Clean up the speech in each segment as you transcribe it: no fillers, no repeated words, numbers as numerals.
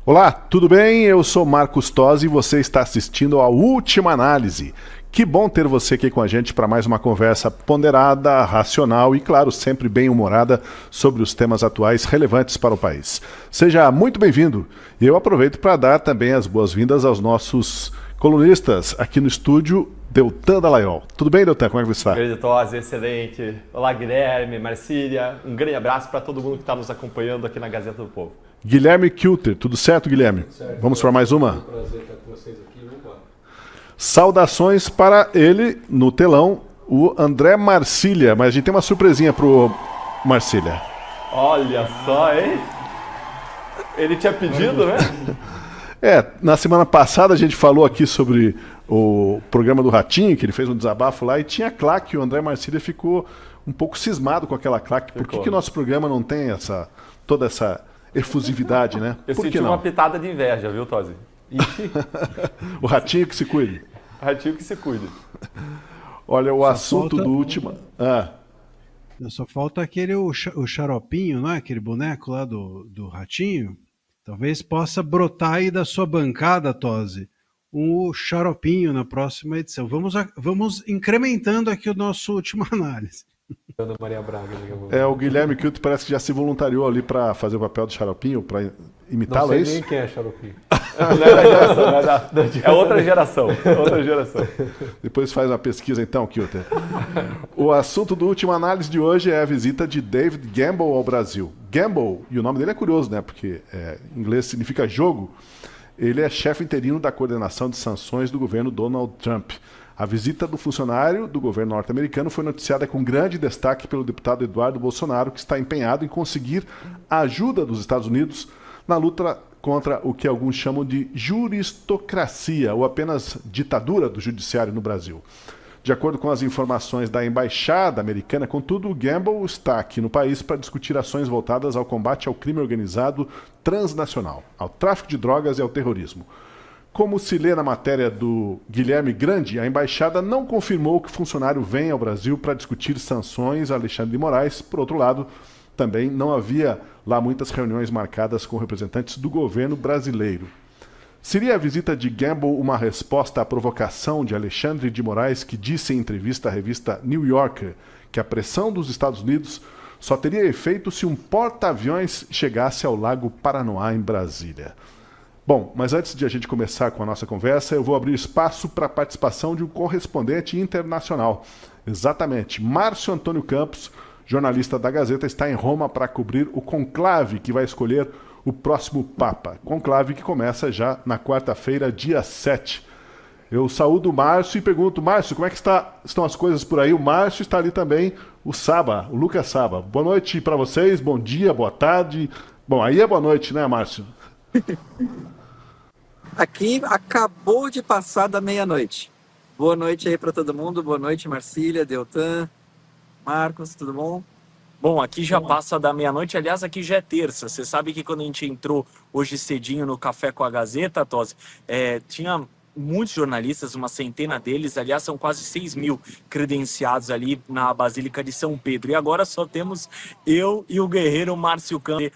Olá, tudo bem? Eu sou Marcos Tosi e você está assistindo à Última Análise. Que bom ter você aqui com a gente para mais uma conversa ponderada, racional e, claro, sempre bem-humorada sobre os temas atuais relevantes para o país. Seja muito bem-vindo. E eu aproveito para dar também as boas-vindas aos nossos colunistas aqui no estúdio, Deltan Dallagnol. Tudo bem, Deltan? Como é que você está? Grande Tosi, excelente. Olá, Guilherme, Marcília. Um grande abraço para todo mundo que está nos acompanhando aqui na Gazeta do Povo. Guilherme Kilter, tudo certo, Guilherme? Tudo certo. Vamos para mais uma? É um prazer estar com vocês aqui. Opa. Saudações para ele no telão, o André Marcília. Mas a gente tem uma surpresinha pro Marcília. Olha só, hein? Ele tinha pedido, né? Na semana passada a gente falou aqui sobre o programa do Ratinho, que ele fez um desabafo lá e tinha claque. O André Marcília ficou um pouco cismado com aquela claque. Por que o nosso programa não tem toda essa efusividade, né? Eu Por senti que não? uma pitada de inveja, viu, Tosi? O Ratinho que se cuide. Ratinho que se cuide. Olha, o Só assunto falta- do último... Só falta aquele o xaropinho, não é? Aquele boneco lá do Ratinho. Talvez possa brotar aí da sua bancada, Tosi, um xaropinho na próxima edição. Vamos incrementando aqui o nosso última análise. Ana Maria Braga, daqui a pouco. O Guilherme Kilter parece que já se voluntariou ali para fazer o papel do Xaropinho, para imitá-lo, é isso? quem é Xaropinho. Não é da geração, não é da... É outra geração. Outra geração. Depois faz uma pesquisa então, Kilter. O assunto do último análise de hoje é a visita de David Gamble ao Brasil. Gamble, e o nome dele é curioso, né? Porque em inglês significa jogo. Ele é chefe interino da coordenação de sanções do governo Donald Trump. A visita do funcionário do governo norte-americano foi noticiada com grande destaque pelo deputado Eduardo Bolsonaro, que está empenhado em conseguir a ajuda dos Estados Unidos na luta contra o que alguns chamam de juristocracia, ou apenas ditadura do judiciário no Brasil. De acordo com as informações da embaixada americana, contudo, o Gamble está aqui no país para discutir ações voltadas ao combate ao crime organizado transnacional, ao tráfico de drogas e ao terrorismo. Como se lê na matéria do Guilherme Grande, a embaixada não confirmou que o funcionário vem ao Brasil para discutir sanções a Alexandre de Moraes. Por outro lado, também não havia lá muitas reuniões marcadas com representantes do governo brasileiro. Seria a visita de Gamble uma resposta à provocação de Alexandre de Moraes, que disse em entrevista à revista New Yorker que a pressão dos Estados Unidos só teria efeito se um porta-aviões chegasse ao Lago Paranoá, em Brasília? Bom, mas antes de a gente começar com a nossa conversa, eu vou abrir espaço para a participação de um correspondente internacional. Exatamente, Márcio Antônio Campos, jornalista da Gazeta, está em Roma para cobrir o conclave que vai escolher o próximo Papa. Conclave que começa já na quarta-feira, dia 7. Eu saúdo o Márcio e pergunto, Márcio, como é que estão as coisas por aí? O Márcio está ali também, o Lucas Saba. Boa noite para vocês, bom dia, boa tarde. Bom, aí é boa noite, né, Márcio? Aqui acabou de passar da meia-noite. Boa noite aí para todo mundo. Boa noite, Marcília, Deltan, Marcos, tudo bom? Bom, aqui já passa da meia-noite, aliás, aqui já é terça. Você sabe que quando a gente entrou hoje cedinho no Café com a Gazeta, Tosi, tinha muitos jornalistas, uma centena deles, aliás, são quase 6 mil credenciados ali na Basílica de São Pedro. E agora só temos eu e o guerreiro Márcio Campos,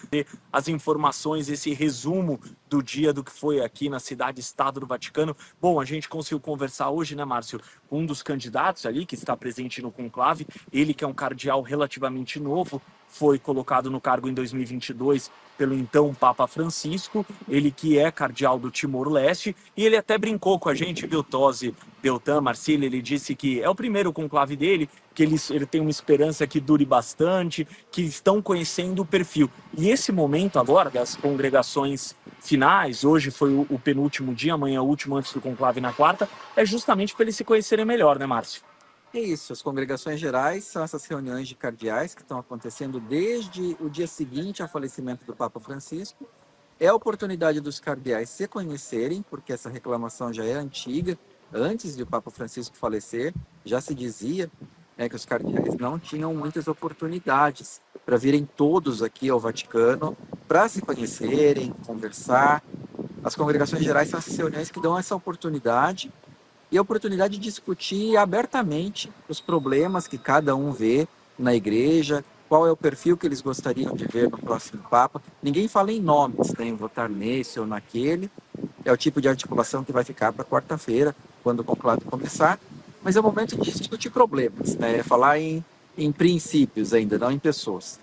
as informações, esse resumo do dia do que foi aqui na cidade-estado do Vaticano. Bom, a gente conseguiu conversar hoje, né, Márcio, com um dos candidatos ali que está presente no conclave, ele que é um cardeal relativamente novo, foi colocado no cargo em 2022 pelo então Papa Francisco, ele que é cardeal do Timor-Leste, e ele até brincou com a gente, viu, Tosi, Deltan, Marcília, ele disse que é o primeiro conclave dele, que ele tem uma esperança que dure bastante, que estão conhecendo o perfil. E esse momento agora das congregações finais, hoje foi o penúltimo dia, amanhã é o último antes do conclave na quarta, é justamente para eles se conhecerem melhor, né, Márcio? É isso, as congregações gerais são essas reuniões de cardeais que estão acontecendo desde o dia seguinte ao falecimento do Papa Francisco. É a oportunidade dos cardeais se conhecerem, porque essa reclamação já é antiga. Antes de o Papa Francisco falecer, já se dizia que os cardeais não tinham muitas oportunidades para virem todos aqui ao Vaticano para se conhecerem, conversar. As congregações gerais são essas reuniões que dão essa oportunidade e a oportunidade de discutir abertamente os problemas que cada um vê na igreja, qual é o perfil que eles gostariam de ver no próximo Papa. Ninguém fala em nomes, né, em votar nesse ou naquele. É o tipo de articulação que vai ficar para quarta-feira, quando o conclave começar. Mas é o momento de discutir problemas, né? Falar em princípios ainda, não em pessoas.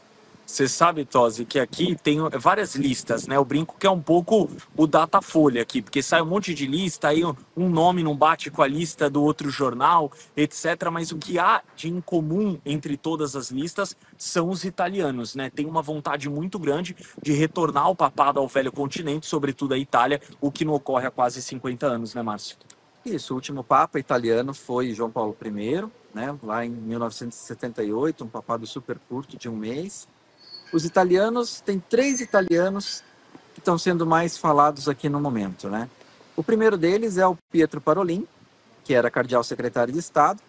Você sabe, Tosi, que aqui tem várias listas, né? Eu brinco que é um pouco o Datafolha aqui, porque sai um monte de lista, aí um nome não bate com a lista do outro jornal, etc. Mas o que há de incomum entre todas as listas são os italianos, né? Tem uma vontade muito grande de retornar o papado ao velho continente, sobretudo a Itália, o que não ocorre há quase 50 anos, né, Márcio? Isso, o último Papa italiano foi João Paulo I, né? Lá em 1978, um papado super curto de um mês. Os italianos, tem 3 italianos que estão sendo mais falados aqui no momento, né? O primeiro deles é o Pietro Parolin, que era cardeal secretário de Estado.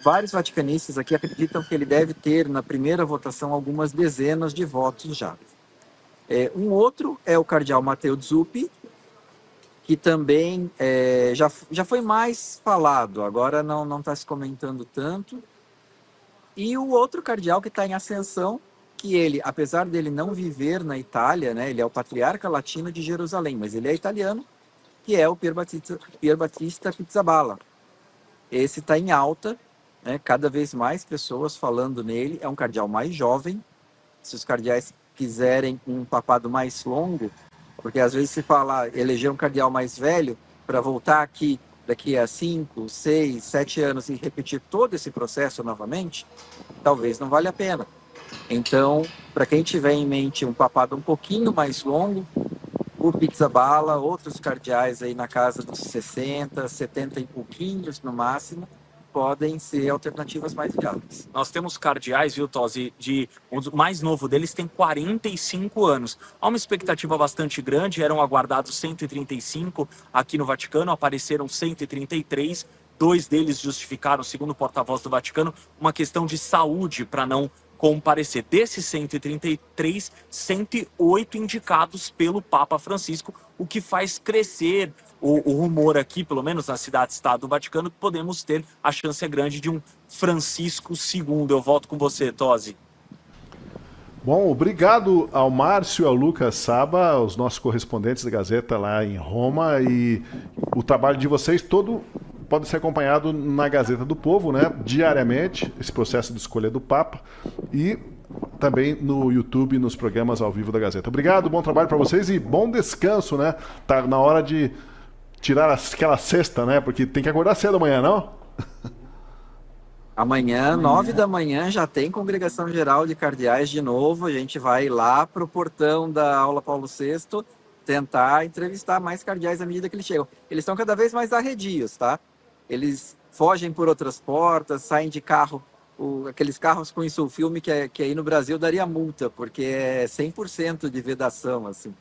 Vários vaticanistas aqui acreditam que ele deve ter, na primeira votação, algumas dezenas de votos já. Um outro é o cardeal Matteo Zuppi, que também já foi mais falado, agora não está se comentando tanto. E o outro cardeal que está em ascensão, que ele, apesar dele não viver na Itália, né, ele é o patriarca latino de Jerusalém, mas ele é italiano, que é o Pier Battista Pizzaballa. Esse está em alta, né, cada vez mais pessoas falando nele. É um cardeal mais jovem. Se os cardeais quiserem um papado mais longo, porque às vezes se fala eleger um cardeal mais velho para voltar aqui daqui a 5, 6, 7 anos e repetir todo esse processo novamente, talvez não valha a pena. Então, para quem tiver em mente um papado um pouquinho mais longo, o Pizzaballa, outros cardeais aí na casa dos 60, 70 e pouquinhos no máximo, podem ser alternativas mais viáveis. Nós temos cardeais, viu, Tosi, o mais novo deles tem 45 anos. Há uma expectativa bastante grande, eram aguardados 135 aqui no Vaticano, apareceram 133, 2 deles justificaram, segundo o porta-voz do Vaticano, uma questão de saúde para não comparecer. Desses 133, 108 indicados pelo Papa Francisco, o que faz crescer o rumor aqui, pelo menos na cidade-estado do Vaticano, que podemos ter a chance grande de um Francisco II. Eu volto com você, Tosi. Bom, obrigado ao Márcio e ao Lucas Saba, os nossos correspondentes da Gazeta lá em Roma, e o trabalho de vocês todo pode ser acompanhado na Gazeta do Povo, né, diariamente, esse processo de escolha do Papa, e também no YouTube, nos programas ao vivo da Gazeta. Obrigado, bom trabalho para vocês e bom descanso, né? Tá na hora de tirar aquela cesta, né? Porque tem que acordar cedo amanhã, não? Amanhã, 9 da manhã, já tem congregação geral de cardeais de novo. A gente vai lá pro portão da aula Paulo VI tentar entrevistar mais cardeais à medida que eles chegam. Eles estão cada vez mais arredios, tá? Eles fogem por outras portas, saem de carro, aqueles carros com insulfilme que aí no Brasil daria multa, porque é 100% de vedação, assim.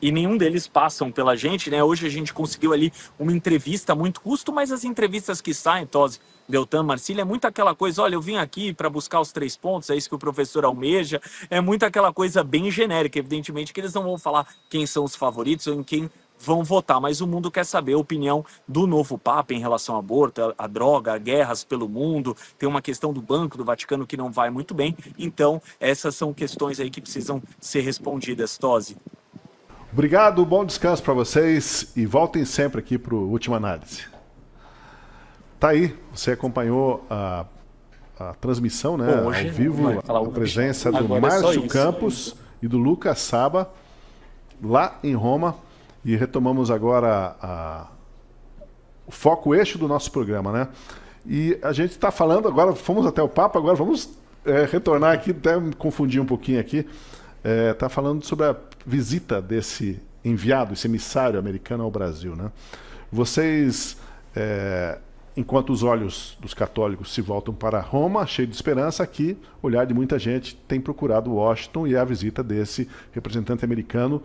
E nenhum deles passam pela gente, né? Hoje a gente conseguiu ali uma entrevista a muito custo, mas as entrevistas que saem, Tosi, Deltan, Marcília, é muito aquela coisa, olha, eu vim aqui para buscar os 3 pontos, é isso que o professor almeja, é muito aquela coisa bem genérica, evidentemente que eles não vão falar quem são os favoritos ou em quem vão votar, mas o mundo quer saber a opinião do novo Papa em relação ao aborto, a droga, a guerras pelo mundo, tem uma questão do Banco do Vaticano que não vai muito bem, então essas são questões aí que precisam ser respondidas, Tosi. Obrigado, bom descanso para vocês e voltem sempre aqui para o Última Análise. Tá aí, você acompanhou a transmissão, né, bom, hoje ao vivo, a presença do Márcio Campos e do Lucas Saba lá em Roma, e retomamos agora o foco eixo do nosso programa, né? E a gente está falando agora, fomos até o Papa, agora vamos retornar aqui, até me confundir um pouquinho aqui, está falando sobre a visita desse enviado, esse emissário americano ao Brasil, né? Vocês, enquanto os olhos dos católicos se voltam para Roma, cheio de esperança, aqui o olhar de muita gente tem procurado Washington e a visita desse representante americano.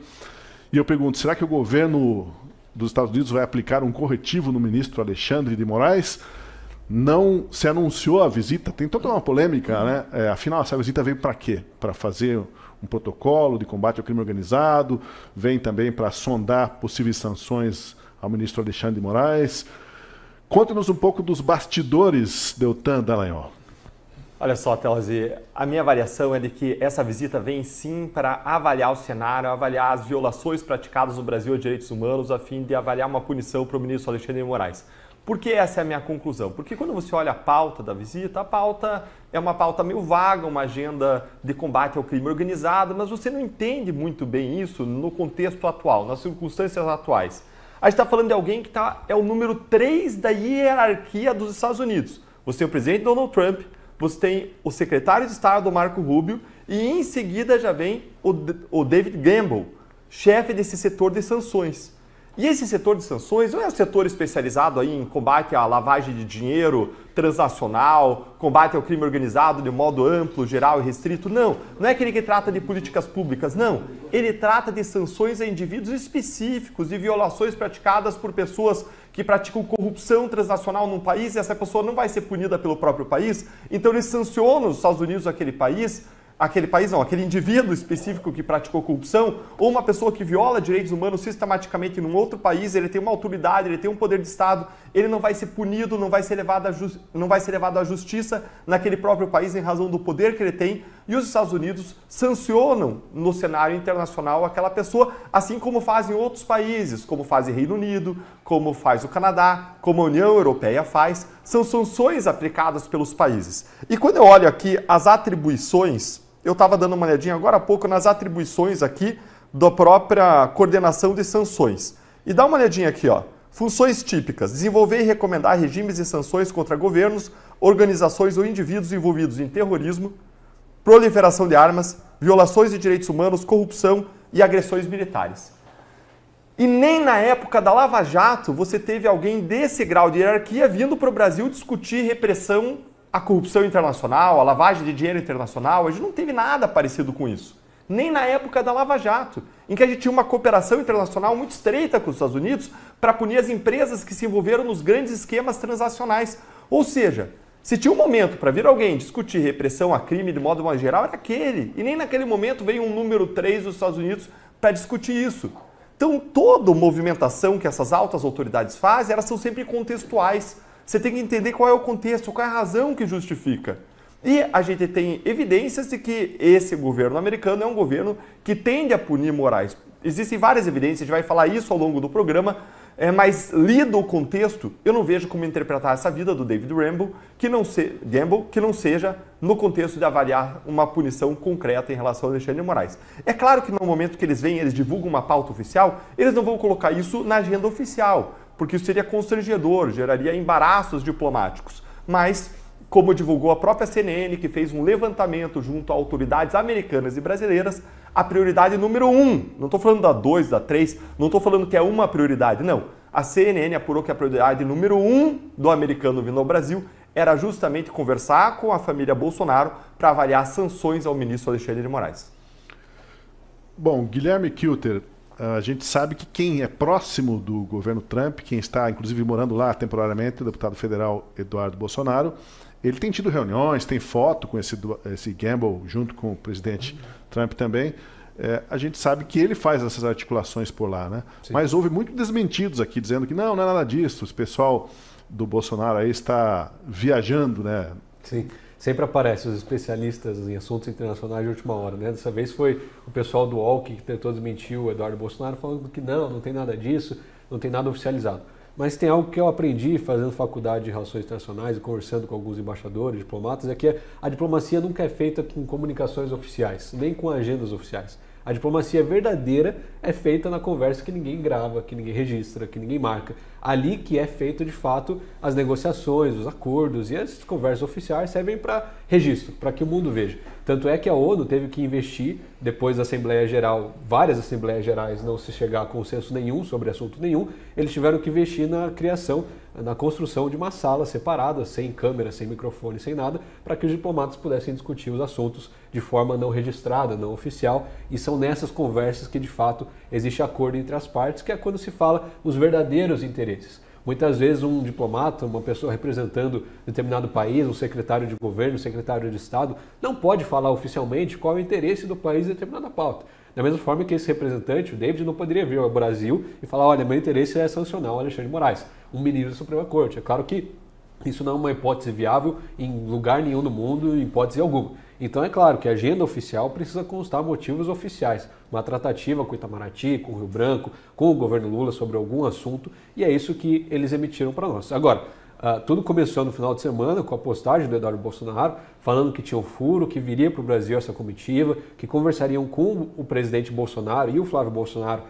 E eu pergunto, será que o governo dos Estados Unidos vai aplicar um corretivo no ministro Alexandre de Moraes? Não se anunciou a visita, tem toda uma polêmica, né? Afinal, essa visita veio para quê? Para fazer um protocolo de combate ao crime organizado, vem também para sondar possíveis sanções ao ministro Alexandre de Moraes. Conte-nos um pouco dos bastidores, Deltan Dallagnol. Olha só, Telzi, a minha avaliação é de que essa visita vem sim para avaliar o cenário, avaliar as violações praticadas no Brasil a direitos humanos, a fim de avaliar uma punição para o ministro Alexandre de Moraes. Por que essa é a minha conclusão? Porque quando você olha a pauta da visita, a pauta é uma pauta meio vaga, uma agenda de combate ao crime organizado, mas você não entende muito bem isso no contexto atual, nas circunstâncias atuais. A gente está falando de alguém que é o número 3 da hierarquia dos Estados Unidos. Você tem o presidente Donald Trump, você tem o secretário de Estado, Marco Rubio, e em seguida já vem o David Gamble, chefe desse setor de sanções. E esse setor de sanções não é um setor especializado aí em combate à lavagem de dinheiro transnacional, combate ao crime organizado de modo amplo, geral e restrito. Não é aquele que trata de políticas públicas, não. Ele trata de sanções a indivíduos específicos, de violações praticadas por pessoas que praticam corrupção transnacional num país e essa pessoa não vai ser punida pelo próprio país. Então eles sancionam os Estados Unidos, aquele indivíduo específico que praticou corrupção, ou uma pessoa que viola direitos humanos sistematicamente num outro país, ele tem uma autoridade, ele tem um poder de Estado, ele não vai ser punido, não vai ser levado à justiça naquele próprio país em razão do poder que ele tem, e os Estados Unidos sancionam no cenário internacional aquela pessoa, assim como fazem outros países, como faz o Reino Unido, como faz o Canadá, como a União Europeia faz, são sanções aplicadas pelos países. E quando eu olho aqui as atribuições, eu estava dando uma olhadinha agora há pouco nas atribuições aqui da própria coordenação de sanções. E dá uma olhadinha aqui, ó. Funções típicas: desenvolver e recomendar regimes de sanções contra governos, organizações ou indivíduos envolvidos em terrorismo, proliferação de armas, violações de direitos humanos, corrupção e agressões militares. E nem na época da Lava Jato você teve alguém desse grau de hierarquia vindo para o Brasil discutir repressão à corrupção internacional, a lavagem de dinheiro internacional. A gente não teve nada parecido com isso. Nem na época da Lava Jato, em que a gente tinha uma cooperação internacional muito estreita com os Estados Unidos para punir as empresas que se envolveram nos grandes esquemas transacionais. Ou seja, se tinha um momento para vir alguém discutir repressão a crime de modo mais geral, era aquele. E nem naquele momento veio um número 3 dos Estados Unidos para discutir isso. Então, toda movimentação que essas altas autoridades fazem, elas são sempre contextuais. Você tem que entender qual é o contexto, qual é a razão que justifica. E a gente tem evidências de que esse governo americano é um governo que tende a punir Moraes. Existem várias evidências, a gente vai falar isso ao longo do programa, mas lido o contexto, eu não vejo como interpretar essa vida do David Gamble que não seja no contexto de avaliar uma punição concreta em relação ao Alexandre de Moraes. É claro que no momento que eles vêm, eles divulgam uma pauta oficial, eles não vão colocar isso na agenda oficial, porque isso seria constrangedor, geraria embaraços diplomáticos. Mas, como divulgou a própria CNN, que fez um levantamento junto a autoridades americanas e brasileiras, a prioridade número 1, não estou falando da 2, da 3, não estou falando que é uma prioridade, não. A CNN apurou que a prioridade número 1 do americano vindo ao Brasil era justamente conversar com a família Bolsonaro para avaliar sanções ao ministro Alexandre de Moraes. Bom, Guilherme Kilter, a gente sabe que quem é próximo do governo Trump, quem está inclusive morando lá temporariamente, o deputado federal Eduardo Bolsonaro, ele tem tido reuniões, tem foto com esse Gamble junto com o presidente Trump também. A gente sabe que ele faz essas articulações por lá, né? Sim. Mas houve muitos desmentidos aqui, dizendo que não é nada disso, o pessoal do Bolsonaro aí está viajando, né? Sim. Sempre aparecem os especialistas em assuntos internacionais de última hora, né? Dessa vez foi o pessoal do UOL que tentou desmentir o Eduardo Bolsonaro, falando que não tem nada disso, não tem nada oficializado. Mas tem algo que eu aprendi fazendo faculdade de Relações Internacionais e conversando com alguns embaixadores, diplomatas, é que a diplomacia nunca é feita com comunicações oficiais, nem com agendas oficiais. A diplomacia verdadeira é feita na conversa que ninguém grava, que ninguém registra, que ninguém marca. Ali que é feito, de fato, as negociações, os acordos, e as conversas oficiais servem para registro, para que o mundo veja. Tanto é que a ONU teve que investir, depois da Assembleia Geral, várias Assembleias Gerais não se chegar a consenso nenhum sobre assunto nenhum, eles tiveram que investir na criação, na construção de uma sala separada, sem câmera, sem microfone, sem nada, para que os diplomatas pudessem discutir os assuntos de forma não registrada, não oficial, e são nessas conversas que, de fato, existe acordo entre as partes, que é quando se fala os verdadeiros interesses. Muitas vezes um diplomata, uma pessoa representando determinado país, um secretário de governo, um secretário de Estado, não pode falar oficialmente qual é o interesse do país em determinada pauta. Da mesma forma que esse representante, o David, não poderia vir ao Brasil e falar: olha, meu interesse é sancionar o Alexandre de Moraes, um ministro da Suprema Corte. É claro que Isso não é uma hipótese viável em lugar nenhum do mundo, em hipótese alguma. Então é claro que a agenda oficial precisa constar motivos oficiais, uma tratativa com Itamaraty, com o Rio Branco, com o governo Lula sobre algum assunto, e é isso que eles emitiram para nós. Agora, tudo começou no final de semana com a postagem do Eduardo Bolsonaro, falando que tinha um furo, que viria para o Brasil essa comitiva, que conversariam com o presidente Bolsonaro e o Flávio Bolsonaro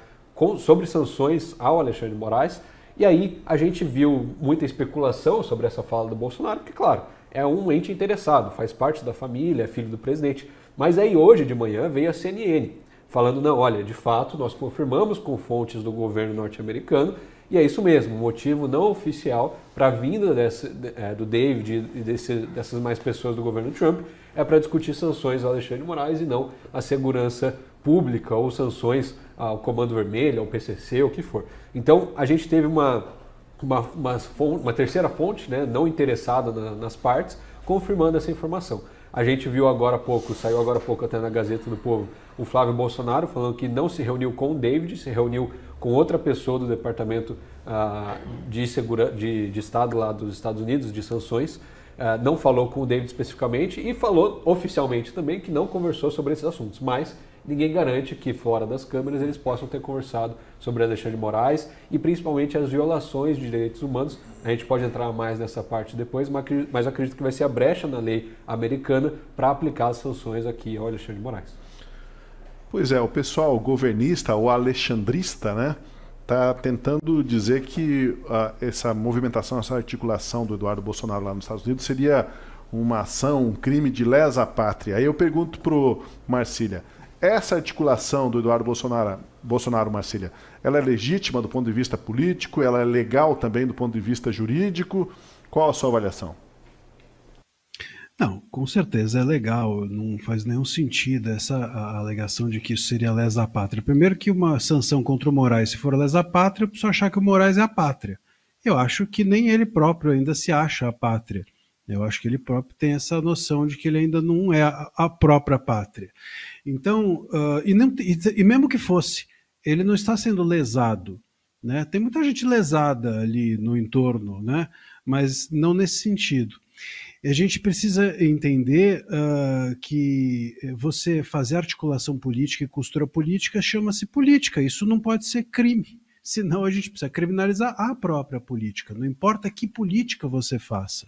sobre sanções ao Alexandre de Moraes. E aí a gente viu muita especulação sobre essa fala do Bolsonaro, porque, claro, é um ente interessado, faz parte da família, é filho do presidente. Mas aí hoje de manhã veio a CNN falando, não, olha, de fato nós confirmamos com fontes do governo norte-americano, e é isso mesmo, o motivo não oficial para a vinda do David e dessas mais pessoas do governo Trump é para discutir sanções ao Alexandre de Moraes e não a segurança pública ou sanções ao Comando Vermelho, ao PCC, o que for. Então a gente teve uma terceira fonte, né, não interessada nas partes, confirmando essa informação. A gente viu agora há pouco, saiu agora há pouco até na Gazeta do Povo, o Flávio Bolsonaro falando que não se reuniu com o David, se reuniu com outra pessoa do Departamento de Estado lá dos Estados Unidos, de sanções, não falou com o David especificamente e falou oficialmente também que não conversou sobre esses assuntos, mas ninguém garante que fora das câmeras eles possam ter conversado sobre Alexandre de Moraes e principalmente as violações de direitos humanos. A gente pode entrar mais nessa parte depois, mas acredito que vai ser a brecha na lei americana para aplicar as sanções aqui ao Alexandre de Moraes. Pois é, o pessoal governista ou alexandrista, né, está tentando dizer que essa movimentação, essa articulação do Eduardo Bolsonaro lá nos Estados Unidos seria uma ação, um crime de lesa pátria. Aí eu pergunto para o Marcília, essa articulação do Eduardo Bolsonaro, Marcília, ela é legítima do ponto de vista político? Ela é legal também do ponto de vista jurídico? Qual a sua avaliação? Não, com certeza é legal, não faz nenhum sentido a alegação de que isso seria lesa pátria. Primeiro que uma sanção contra o Moraes, se for lesa pátria, eu preciso achar que o Moraes é a pátria. Eu acho que nem ele próprio ainda se acha a pátria. Eu acho que ele próprio tem essa noção de que ele ainda não é a própria pátria. Então, e mesmo que fosse, ele não está sendo lesado, né? Tem muita gente lesada ali no entorno, né? Mas não nesse sentido. A gente precisa entender que você fazer articulação política e costura política chama-se política. Isso não pode ser crime. Senão a gente precisa criminalizar a própria política. Não importa que política você faça.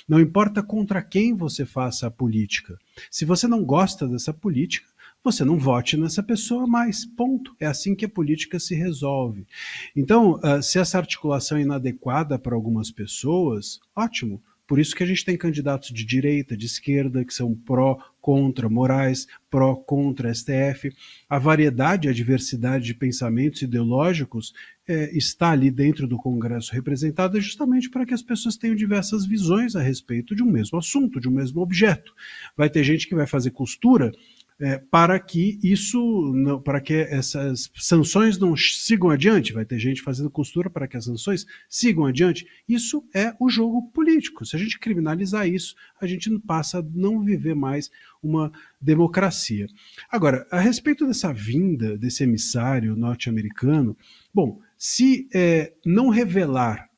Não importa contra quem você faça a política. Se você não gosta dessa política, você não vote nessa pessoa mais. Ponto. É assim que a política se resolve. Então, se essa articulação é inadequada para algumas pessoas, ótimo. Por isso que a gente tem candidatos de direita, de esquerda, que são pró, contra Moraes, pró, contra STF. A variedade, a diversidade de pensamentos ideológicos está ali dentro do Congresso representada justamente para que as pessoas tenham diversas visões a respeito de um mesmo assunto, de um mesmo objeto. Vai ter gente que vai fazer costura para que para que essas sanções não sigam adiante, vai ter gente fazendo costura para que as sanções sigam adiante. Isso é o jogo político. Se a gente criminalizar isso, a gente passa a não viver mais uma democracia. Agora, a respeito dessa vinda desse emissário norte-americano, bom, se não revelar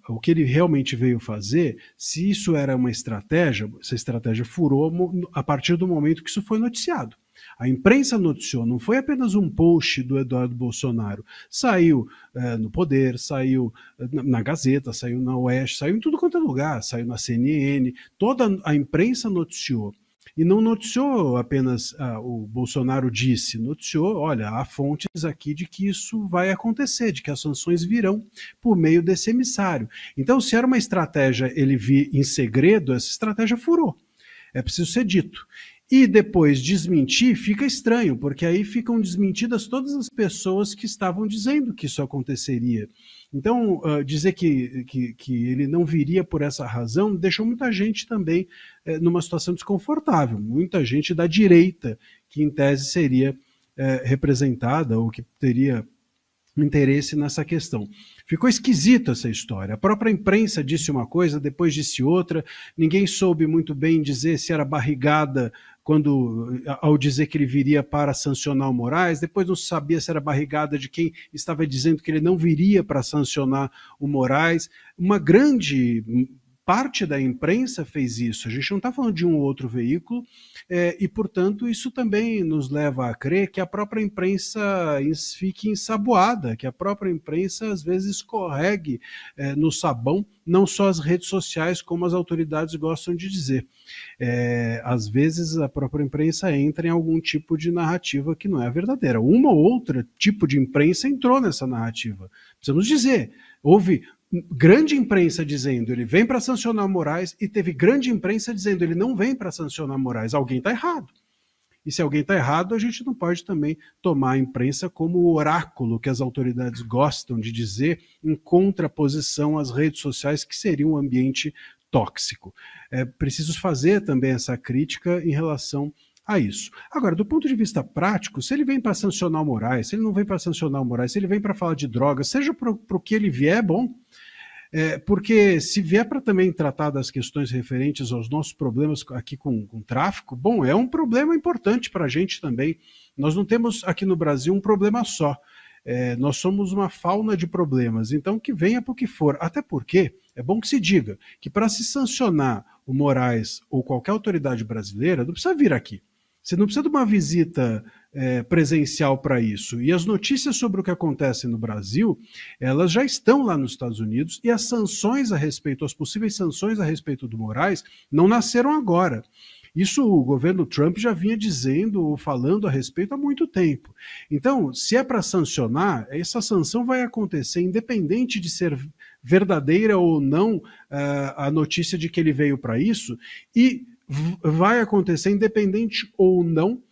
o que ele realmente veio fazer, se isso era uma estratégia, essa estratégia furou a partir do momento que isso foi noticiado. A imprensa noticiou, não foi apenas um post do Eduardo Bolsonaro. Saiu no Poder, saiu na Gazeta, saiu na Oeste, saiu em tudo quanto é lugar, saiu na CNN, toda a imprensa noticiou. E não noticiou apenas o Bolsonaro disse, noticiou, olha, há fontes aqui de que isso vai acontecer, de que as sanções virão por meio desse emissário. Então, se era uma estratégia ele vir em segredo, essa estratégia furou. É preciso ser dito. E depois desmentir fica estranho, porque aí ficam desmentidas todas as pessoas que estavam dizendo que isso aconteceria. Então, dizer que ele não viria por essa razão deixou muita gente também numa situação desconfortável. Muita gente da direita, que em tese seria representada ou que teria interesse nessa questão. Ficou esquisito essa história. A própria imprensa disse uma coisa, depois disse outra. Ninguém soube muito bem dizer se era barrigada ao dizer que ele viria para sancionar o Moraes, depois não sabia se era barrigada de quem estava dizendo que ele não viria para sancionar o Moraes. Uma grande parte da imprensa fez isso, a gente não está falando de um ou outro veículo, e, portanto, isso também nos leva a crer que a própria imprensa fique ensaboada, que a própria imprensa, às vezes, escorregue no sabão, não só as redes sociais, como as autoridades gostam de dizer. Às vezes, a própria imprensa entra em algum tipo de narrativa que não é verdadeira. Uma ou outra tipo de imprensa entrou nessa narrativa. Precisamos dizer, houve grande imprensa dizendo ele vem para sancionar Moraes e teve grande imprensa dizendo ele não vem para sancionar Moraes. Alguém está errado. E se alguém está errado, a gente não pode também tomar a imprensa como o oráculo que as autoridades gostam de dizer em contraposição às redes sociais, que seria um ambiente tóxico. É preciso fazer também essa crítica em relação a isso. Agora, do ponto de vista prático, se ele vem para sancionar o Moraes, se ele não vem para sancionar o Moraes, se ele vem para falar de drogas, seja para o que ele vier, é bom. Porque se vier para também tratar das questões referentes aos nossos problemas aqui com tráfico, bom, é um problema importante para a gente também. Nós não temos aqui no Brasil um problema só. Nós somos uma fauna de problemas, então que venha para o que for. Até porque é bom que se diga que para se sancionar o Moraes ou qualquer autoridade brasileira, não precisa vir aqui. Você não precisa de uma visita presencial para isso. E as notícias sobre o que acontece no Brasil, elas já estão lá nos Estados Unidos, e as sanções a respeito, as possíveis sanções a respeito do Moraes, não nasceram agora. Isso o governo Trump já vinha dizendo ou falando a respeito há muito tempo. Então, se é para sancionar, essa sanção vai acontecer independente de ser verdadeira ou não a notícia de que ele veio para isso, e vai acontecer independente ou não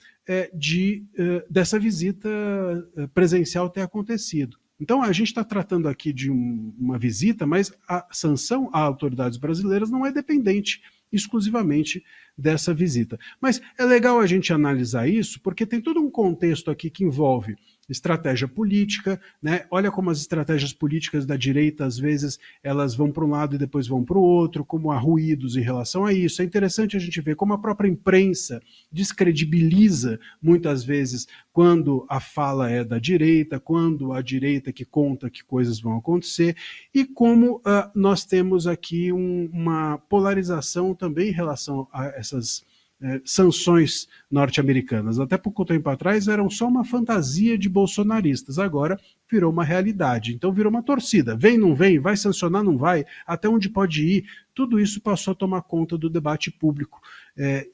dessa visita presencial ter acontecido. Então, a gente está tratando aqui de uma visita, mas a sanção a autoridades brasileiras não é dependente exclusivamente dessa visita. Mas é legal a gente analisar isso, porque tem todo um contexto aqui que envolve estratégia política, né? Olha como as estratégias políticas da direita, às vezes, elas vão para um lado e depois vão para o outro, como há ruídos em relação a isso. É interessante a gente ver como a própria imprensa descredibiliza, muitas vezes, quando a fala é da direita, quando a direita que conta que coisas vão acontecer, e como nós temos aqui uma polarização também em relação a essas sanções norte-americanas. Até pouco tempo atrás eram só uma fantasia de bolsonaristas, agora virou uma realidade, então virou uma torcida, vem, não vem, vai sancionar, não vai, até onde pode ir, tudo isso passou a tomar conta do debate público,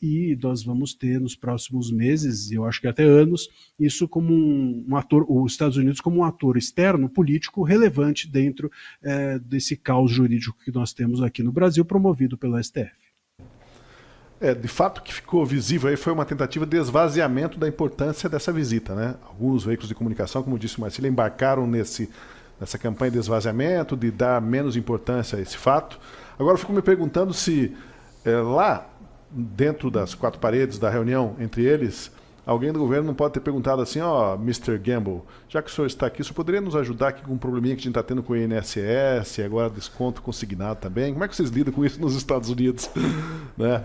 e nós vamos ter nos próximos meses, eu acho que até anos, isso como um ator, os Estados Unidos como um ator externo, político, relevante dentro desse caos jurídico que nós temos aqui no Brasil, promovido pelo STF. De fato, o que ficou visível aí foi uma tentativa de esvaziamento da importância dessa visita, né? Alguns veículos de comunicação, como disse o Marcílio, embarcaram nessa campanha de esvaziamento, de dar menos importância a esse fato. Agora eu fico me perguntando se lá, dentro das quatro paredes da reunião entre eles, alguém do governo não pode ter perguntado assim, Mr. Gamble, já que o senhor está aqui, o senhor poderia nos ajudar aqui com um probleminha que a gente está tendo com o INSS, agora desconto consignado também? Como é que vocês lidam com isso nos Estados Unidos? Né?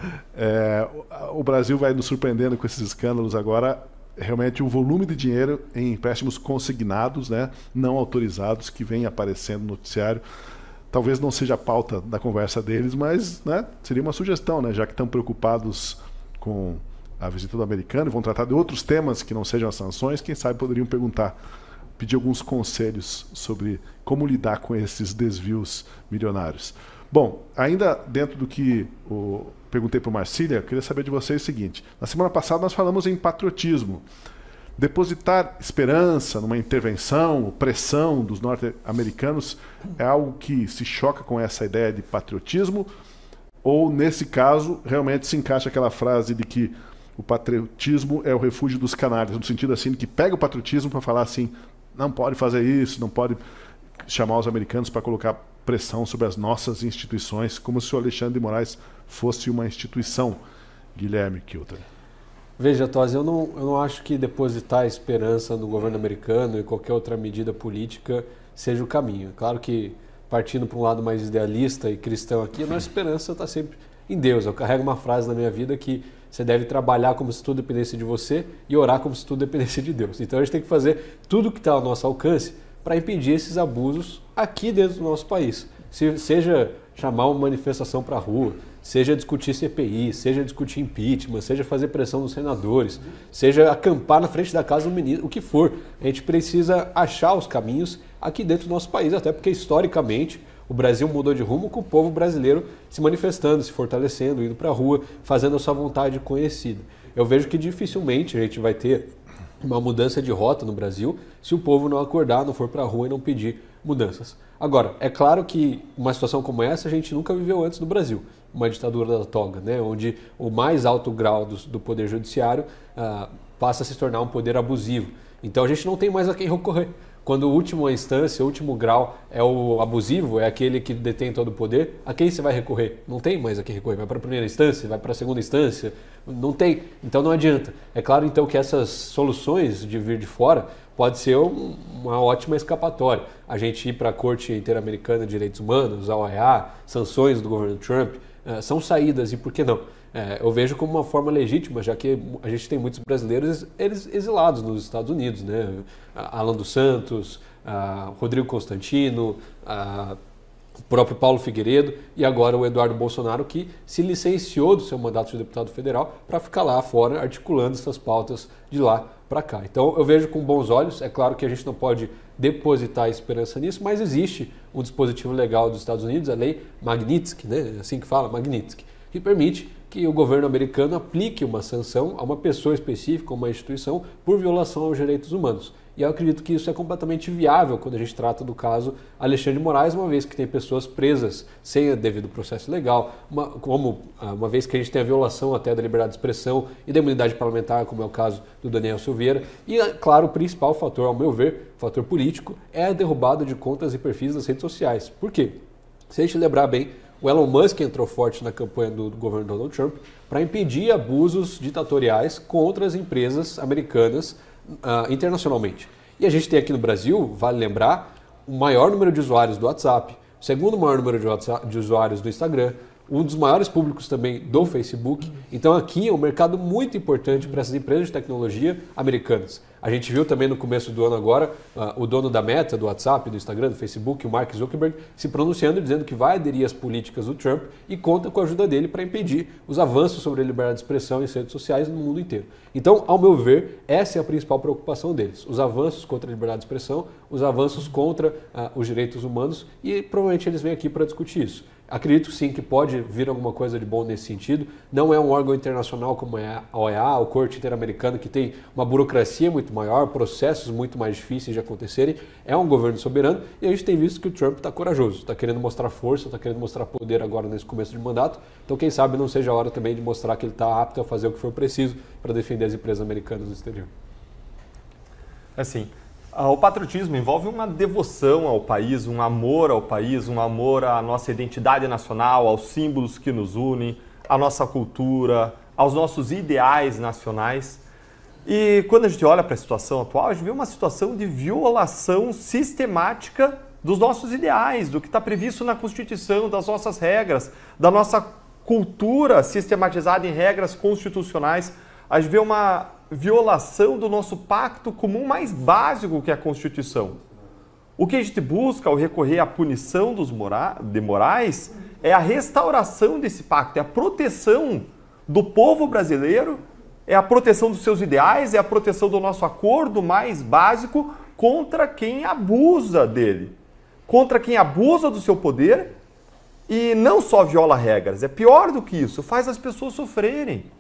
O Brasil vai nos surpreendendo com esses escândalos agora, realmente o volume de dinheiro em empréstimos consignados, né, não autorizados, que vem aparecendo no noticiário. Talvez não seja a pauta da conversa deles, mas, né, seria uma sugestão, né, já que estão preocupados com a visita do americano e vão tratar de outros temas que não sejam as sanções, quem sabe poderiam pedir alguns conselhos sobre como lidar com esses desvios milionários. Bom, ainda dentro do que perguntei para o Marcília, eu queria saber de vocês o seguinte. Na semana passada nós falamos em patriotismo. Depositar esperança numa intervenção, pressão dos norte-americanos é algo que se choca com essa ideia de patriotismo? Ou, nesse caso, realmente se encaixa aquela frase de que o patriotismo é o refúgio dos canalhas, no sentido assim, de que pega o patriotismo para falar assim, não pode fazer isso, não pode chamar os americanos para colocar pressão sobre as nossas instituições, como se o Alexandre de Moraes fosse uma instituição. Guilherme Kilter. Veja, Tosi, eu não acho que depositar esperança no governo americano e qualquer outra medida política seja o caminho. Claro que, partindo para um lado mais idealista e cristão aqui, a nossa esperança está sempre em Deus. Eu carrego uma frase na minha vida que você deve trabalhar como se tudo dependesse de você e orar como se tudo dependesse de Deus. Então a gente tem que fazer tudo que está ao nosso alcance para impedir esses abusos aqui dentro do nosso país. Seja chamar uma manifestação para a rua, seja discutir CPI, seja discutir impeachment, seja fazer pressão nos senadores, seja acampar na frente da casa do ministro, o que for. A gente precisa achar os caminhos aqui dentro do nosso país, até porque historicamente o Brasil mudou de rumo com o povo brasileiro se manifestando, se fortalecendo, indo para a rua, fazendo a sua vontade conhecida. Eu vejo que dificilmente a gente vai ter uma mudança de rota no Brasil se o povo não acordar, não for para a rua e não pedir mudanças. Agora, é claro que uma situação como essa a gente nunca viveu antes no Brasil, uma ditadura da toga, né? Onde o mais alto grau do poder judiciário passa a se tornar um poder abusivo. Então a gente não tem mais a quem recorrer. Quando a última instância, o último grau é o abusivo, é aquele que detém todo o poder, a quem você vai recorrer? Não tem mais a quem recorrer. Vai para a primeira instância, vai para a segunda instância, não tem. Então não adianta. É claro então que essas soluções de vir de fora pode ser uma ótima escapatória. A gente ir para a Corte Interamericana de Direitos Humanos, a OEA, sanções do governo Trump, são saídas, e por que não? Eu vejo como uma forma legítima, já que a gente tem muitos brasileiros exilados nos Estados Unidos, né? Alan dos Santos, Rodrigo Constantino, o próprio Paulo Figueiredo e agora o Eduardo Bolsonaro, que se licenciou do seu mandato de deputado federal para ficar lá fora articulando essas pautas de lá para cá. Então eu vejo com bons olhos. É claro que a gente não pode depositar esperança nisso, mas existe um dispositivo legal dos Estados Unidos, a lei Magnitsky, né? Assim que fala, Magnitsky, que permite que o governo americano aplique uma sanção a uma pessoa específica, uma instituição, por violação aos direitos humanos. E eu acredito que isso é completamente viável quando a gente trata do caso Alexandre de Moraes, uma vez que tem pessoas presas sem o devido processo legal, uma vez que a gente tem a violação até da liberdade de expressão e da imunidade parlamentar, como é o caso do Daniel Silveira. E, claro, o principal fator, ao meu ver, fator político, é a derrubada de contas e perfis das redes sociais. Por quê? Se a gente lembrar bem, o Elon Musk entrou forte na campanha do governo Donald Trump para impedir abusos ditatoriais contra as empresas americanas internacionalmente. E a gente tem aqui no Brasil, vale lembrar, o maior número de usuários do WhatsApp, o segundo maior número de usuários do Instagram, um dos maiores públicos também do Facebook. Então aqui é um mercado muito importante para essas empresas de tecnologia americanas. A gente viu também no começo do ano agora o dono da Meta, do WhatsApp, do Instagram, do Facebook, o Mark Zuckerberg, se pronunciando, dizendo que vai aderir às políticas do Trump e conta com a ajuda dele para impedir os avanços sobre a liberdade de expressão em redes sociais no mundo inteiro. Então, ao meu ver, essa é a principal preocupação deles. Os avanços contra a liberdade de expressão, os avanços contra os direitos humanos, e provavelmente eles vêm aqui para discutir isso. Acredito sim que pode vir alguma coisa de bom nesse sentido. Não é um órgão internacional como é a OEA, a Corte Interamericana, que tem uma burocracia muito maior, processos muito mais difíceis de acontecerem. É um governo soberano e a gente tem visto que o Trump está corajoso, está querendo mostrar força, está querendo mostrar poder agora nesse começo de mandato. Então quem sabe não seja a hora também de mostrar que ele está apto a fazer o que for preciso para defender as empresas americanas no exterior. Assim, o patriotismo envolve uma devoção ao país, um amor ao país, um amor à nossa identidade nacional, aos símbolos que nos unem, à nossa cultura, aos nossos ideais nacionais. E quando a gente olha para a situação atual, a gente vê uma situação de violação sistemática dos nossos ideais, do que está previsto na Constituição, das nossas regras, da nossa cultura sistematizada em regras constitucionais. A gente vê uma violação do nosso pacto comum mais básico, que é a Constituição. O que a gente busca ao recorrer à punição de Moraes é a restauração desse pacto, é a proteção do povo brasileiro, é a proteção dos seus ideais, é a proteção do nosso acordo mais básico contra quem abusa dele, contra quem abusa do seu poder e não só viola regras, é pior do que isso, faz as pessoas sofrerem.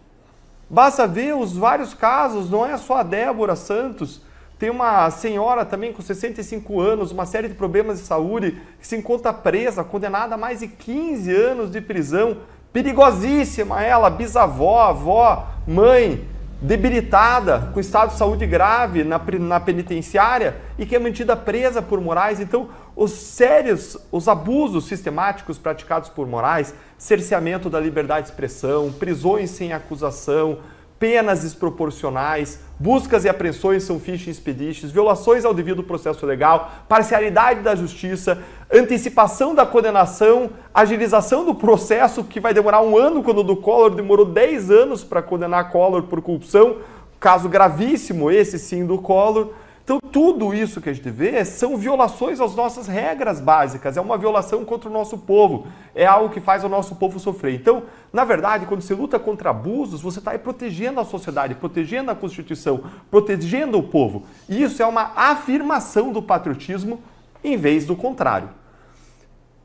Basta ver os vários casos, não é só a Débora Santos, tem uma senhora também com 65 anos, uma série de problemas de saúde, que se encontra presa, condenada a mais de 15 anos de prisão, perigosíssima ela, bisavó, avó, mãe, debilitada, com estado de saúde grave na penitenciária e que é mantida presa por Moraes. Então, os abusos sistemáticos praticados por Moraes, cerceamento da liberdade de expressão, prisões sem acusação, penas desproporcionais, buscas e apreensões são ficha expedientes, violações ao devido processo legal, parcialidade da justiça, antecipação da condenação, agilização do processo que vai demorar 1 ano, quando o do Collor demorou 10 anos para condenar Collor por corrupção, caso gravíssimo esse sim do Collor. Então tudo isso que a gente vê são violações às nossas regras básicas, é uma violação contra o nosso povo, é algo que faz o nosso povo sofrer. Então, na verdade, quando você luta contra abusos, você está aí protegendo a sociedade, protegendo a Constituição, protegendo o povo. E isso é uma afirmação do patriotismo em vez do contrário.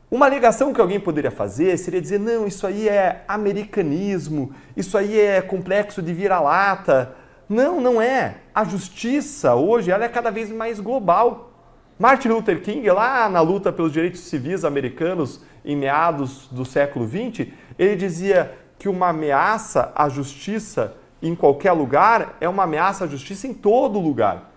Uma alegação que alguém poderia fazer seria dizer, não, isso aí é americanismo, isso aí é complexo de vira-lata. Não, não é. A justiça hoje ela é cada vez mais global. Martin Luther King, lá na luta pelos direitos civis americanos em meados do século XX, ele dizia que uma ameaça à justiça em qualquer lugar é uma ameaça à justiça em todo lugar.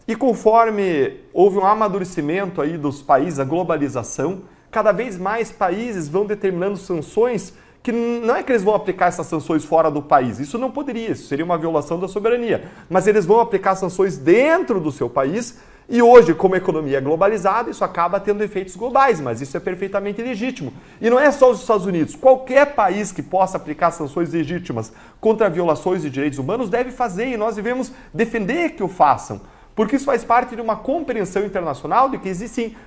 E conforme houve um amadurecimento aí dos países, a globalização, cada vez mais países vão determinando sanções que não é que eles vão aplicar essas sanções fora do país, isso não poderia, isso seria uma violação da soberania, mas eles vão aplicar sanções dentro do seu país e hoje, como a economia é globalizada, isso acaba tendo efeitos globais, mas isso é perfeitamente legítimo. E não é só os Estados Unidos, qualquer país que possa aplicar sanções legítimas contra violações de direitos humanos deve fazer e nós devemos defender que o façam, porque isso faz parte de uma compreensão internacional de que existem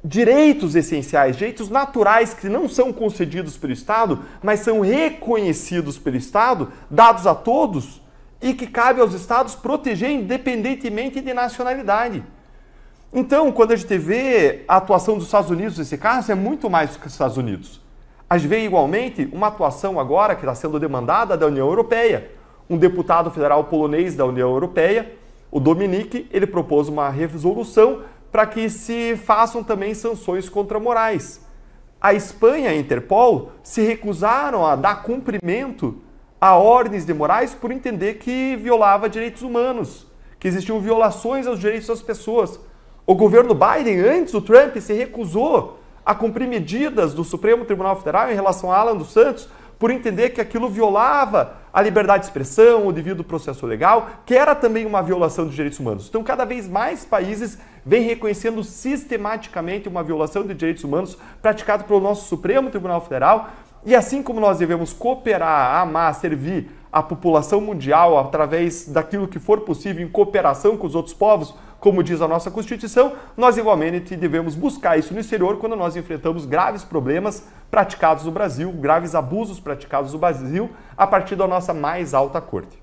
direitos essenciais, direitos naturais que não são concedidos pelo Estado, mas são reconhecidos pelo Estado, dados a todos, e que cabe aos Estados proteger independentemente de nacionalidade. Então, quando a gente vê a atuação dos Estados Unidos nesse caso, é muito mais do que os Estados Unidos. A gente vê igualmente uma atuação agora que está sendo demandada da União Europeia. Um deputado federal polonês da União Europeia, o Dominik, ele propôs uma resolução para que se façam também sanções contra Moraes. A Espanha e a Interpol se recusaram a dar cumprimento a ordens de Moraes por entender que violava direitos humanos, que existiam violações aos direitos das pessoas. O governo Biden, antes do Trump, se recusou a cumprir medidas do Supremo Tribunal Federal em relação a Alan dos Santos por entender que aquilo violava a liberdade de expressão, o devido processo legal, que era também uma violação dos direitos humanos. Então, cada vez mais países vêm reconhecendo sistematicamente uma violação de direitos humanos praticada pelo nosso Supremo Tribunal Federal. E assim como nós devemos cooperar, amar, servir a população mundial através daquilo que for possível em cooperação com os outros povos, como diz a nossa Constituição, nós igualmente devemos buscar isso no exterior quando nós enfrentamos graves problemas praticados no Brasil, graves abusos praticados no Brasil, a partir da nossa mais alta corte.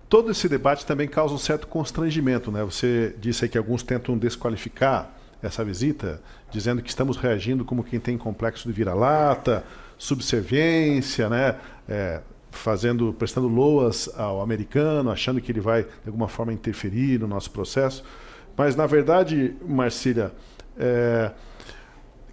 Todo esse debate também causa um certo constrangimento, né? Você disse aí que alguns tentam desqualificar essa visita, dizendo que estamos reagindo como quem tem complexo de vira-lata, subserviência, né? Prestando loas ao americano, achando que ele vai, de alguma forma, interferir no nosso processo. Mas, na verdade, Marcília,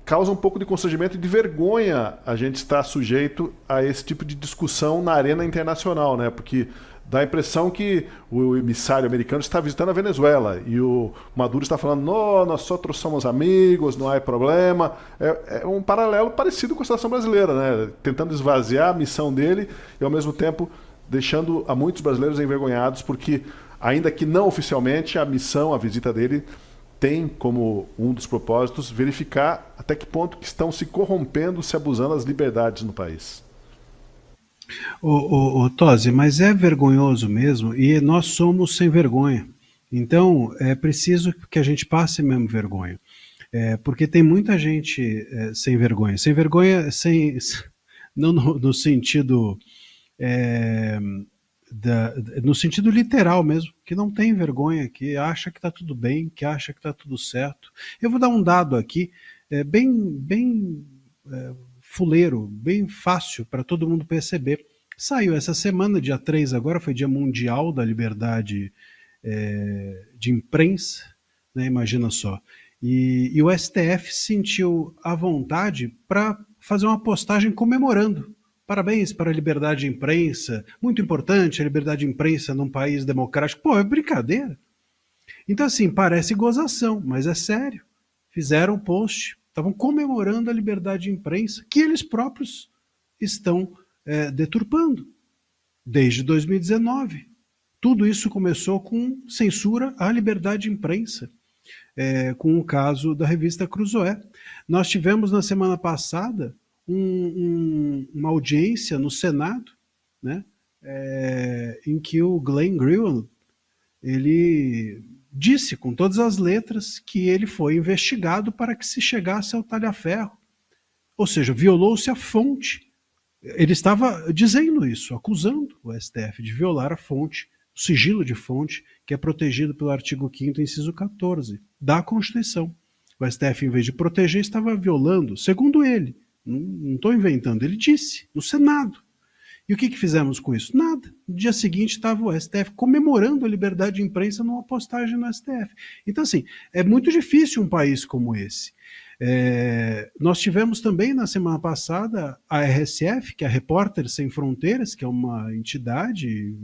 causa um pouco de constrangimento e de vergonha a gente estar sujeito a esse tipo de discussão na arena internacional, né? Porque dá a impressão que o emissário americano está visitando a Venezuela e o Maduro está falando, não, nós só somos amigos, não há problema. É um paralelo parecido com a situação brasileira, né? Tentando esvaziar a missão dele e, ao mesmo tempo, deixando a muitos brasileiros envergonhados, porque, ainda que não oficialmente, a missão, a visita dele, tem como um dos propósitos verificar até que ponto que estão se corrompendo, se abusando das liberdades no país. Tosi, mas é vergonhoso mesmo e nós somos sem vergonha. Então é preciso que a gente passe mesmo vergonha. Porque tem muita gente sem vergonha. Sem vergonha, não no sentido no sentido literal mesmo, que não tem vergonha, que acha que está tudo bem, que acha que está tudo certo. Eu vou dar um dado aqui, bem fuleiro, bem fácil para todo mundo perceber. Saiu essa semana, dia 3 agora, foi Dia Mundial da Liberdade de Imprensa, né, imagina só. E o STF sentiu a vontade para fazer uma postagem comemorando. Parabéns para a liberdade de imprensa, muito importante a liberdade de imprensa num país democrático. Pô, é brincadeira. Então, assim, parece gozação, mas é sério. Fizeram um post, estavam comemorando a liberdade de imprensa, que eles próprios estão deturpando. desde 2019. Tudo isso começou com censura à liberdade de imprensa, com o caso da revista Cruzoé. Nós tivemos na semana passada uma audiência no Senado, né, em que o Glenn Greenwald, ele disse com todas as letras que ele foi investigado para que se chegasse ao talha-ferro. Ou seja, violou-se a fonte. Ele estava dizendo isso, acusando o STF de violar a fonte, o sigilo de fonte, que é protegido pelo artigo 5º, inciso 14, da Constituição. O STF, em vez de proteger, estava violando, segundo ele. Não estou inventando, ele disse, no Senado. E o que fizemos com isso? Nada. No dia seguinte estava o STF comemorando a liberdade de imprensa numa postagem no STF. Então, assim, é muito difícil um país como esse. Nós tivemos também na semana passada a RSF, que é a Repórteres Sem Fronteiras, que é uma entidade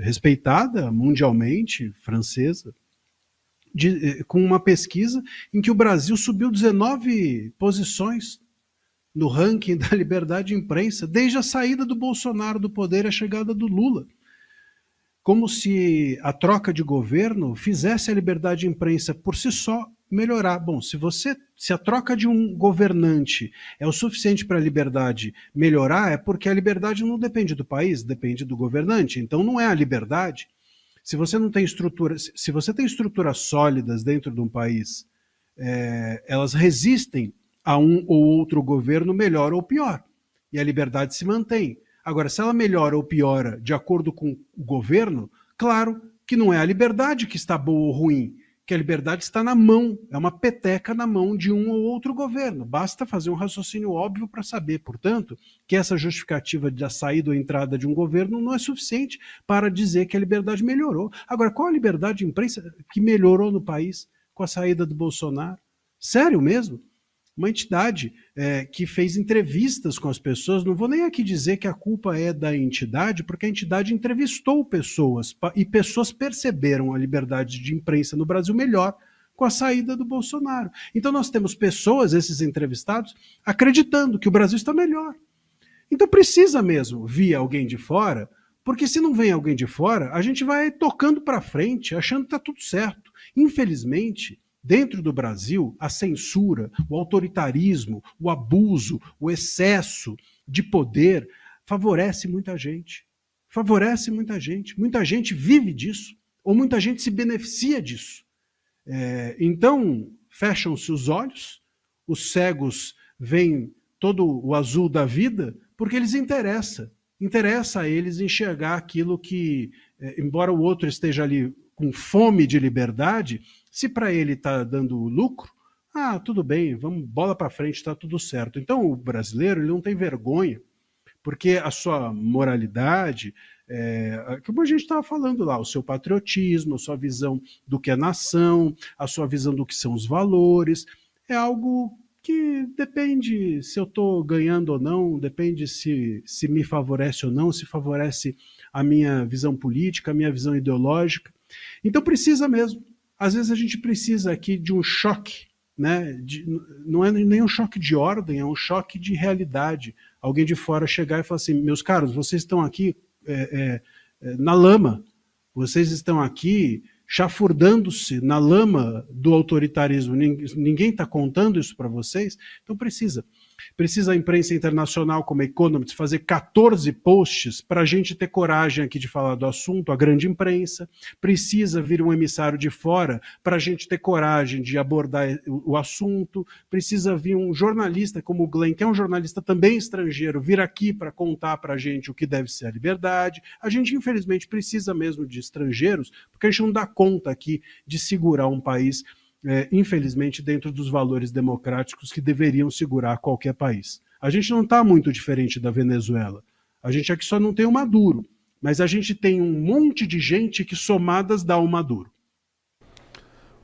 respeitada mundialmente, francesa, com uma pesquisa em que o Brasil subiu 19 posições no ranking da liberdade de imprensa, desde a saída do Bolsonaro do poder e a chegada do Lula. Como se a troca de governo fizesse a liberdade de imprensa por si só melhorar. Bom, se a troca de um governante é o suficiente para a liberdade melhorar, é porque a liberdade não depende do país, depende do governante. Então não é a liberdade. Se você não tem estrutura, se você tem estruturas sólidas dentro de um país, elas resistem a um ou outro governo, melhor ou pior. E a liberdade se mantém. Agora, se ela melhora ou piora de acordo com o governo, claro que não é a liberdade que está boa ou ruim, que a liberdade está na mão, é uma peteca na mão de um ou outro governo. Basta fazer um raciocínio óbvio para saber, portanto, que essa justificativa da saída ou entrada de um governo não é suficiente para dizer que a liberdade melhorou. Agora, qual a liberdade de imprensa que melhorou no país com a saída do Bolsonaro? Sério mesmo? Uma entidade que fez entrevistas com as pessoas, não vou nem aqui dizer que a culpa é da entidade, porque a entidade entrevistou pessoas e pessoas perceberam a liberdade de imprensa no Brasil melhor com a saída do Bolsonaro. Então nós temos pessoas, esses entrevistados, acreditando que o Brasil está melhor. Então precisa mesmo vir alguém de fora, porque se não vem alguém de fora, a gente vai tocando para frente, achando que está tudo certo. Infelizmente, dentro do Brasil, a censura, o autoritarismo, o abuso, o excesso de poder favorece muita gente. Favorece muita gente. Muita gente vive disso, ou muita gente se beneficia disso. Então, fecham-se os olhos, os cegos veem todo o azul da vida, porque eles interessa. Interessa a eles enxergar aquilo que, embora o outro esteja ali com fome de liberdade, se para ele está dando lucro, tudo bem, vamos bola para frente, está tudo certo. Então o brasileiro ele não tem vergonha, porque a sua moralidade, como a gente estava falando lá, o seu patriotismo, a sua visão do que é nação, a sua visão do que são os valores, é algo que depende se eu estou ganhando ou não, depende se me favorece ou não, se favorece a minha visão política, a minha visão ideológica. Então precisa mesmo. Às vezes a gente precisa aqui de um choque, né? Não é nem um choque de ordem, é um choque de realidade. Alguém de fora chegar e falar assim, meus caros, vocês estão aqui na lama, vocês estão aqui chafurdando-se na lama do autoritarismo, ninguém está contando isso para vocês, então precisa a imprensa internacional como a Economist fazer 14 posts para a gente ter coragem aqui de falar do assunto, a grande imprensa, precisa vir um emissário de fora para a gente ter coragem de abordar o assunto, precisa vir um jornalista como o Glenn, que é um jornalista também estrangeiro, vir aqui para contar para a gente o que deve ser a liberdade. A gente infelizmente precisa mesmo de estrangeiros, porque a gente não dá conta aqui de segurar um país infelizmente, dentro dos valores democráticos que deveriam segurar qualquer país. A gente não está muito diferente da Venezuela. A gente aqui só não tem o Maduro, mas a gente tem um monte de gente que somadas dá o Maduro.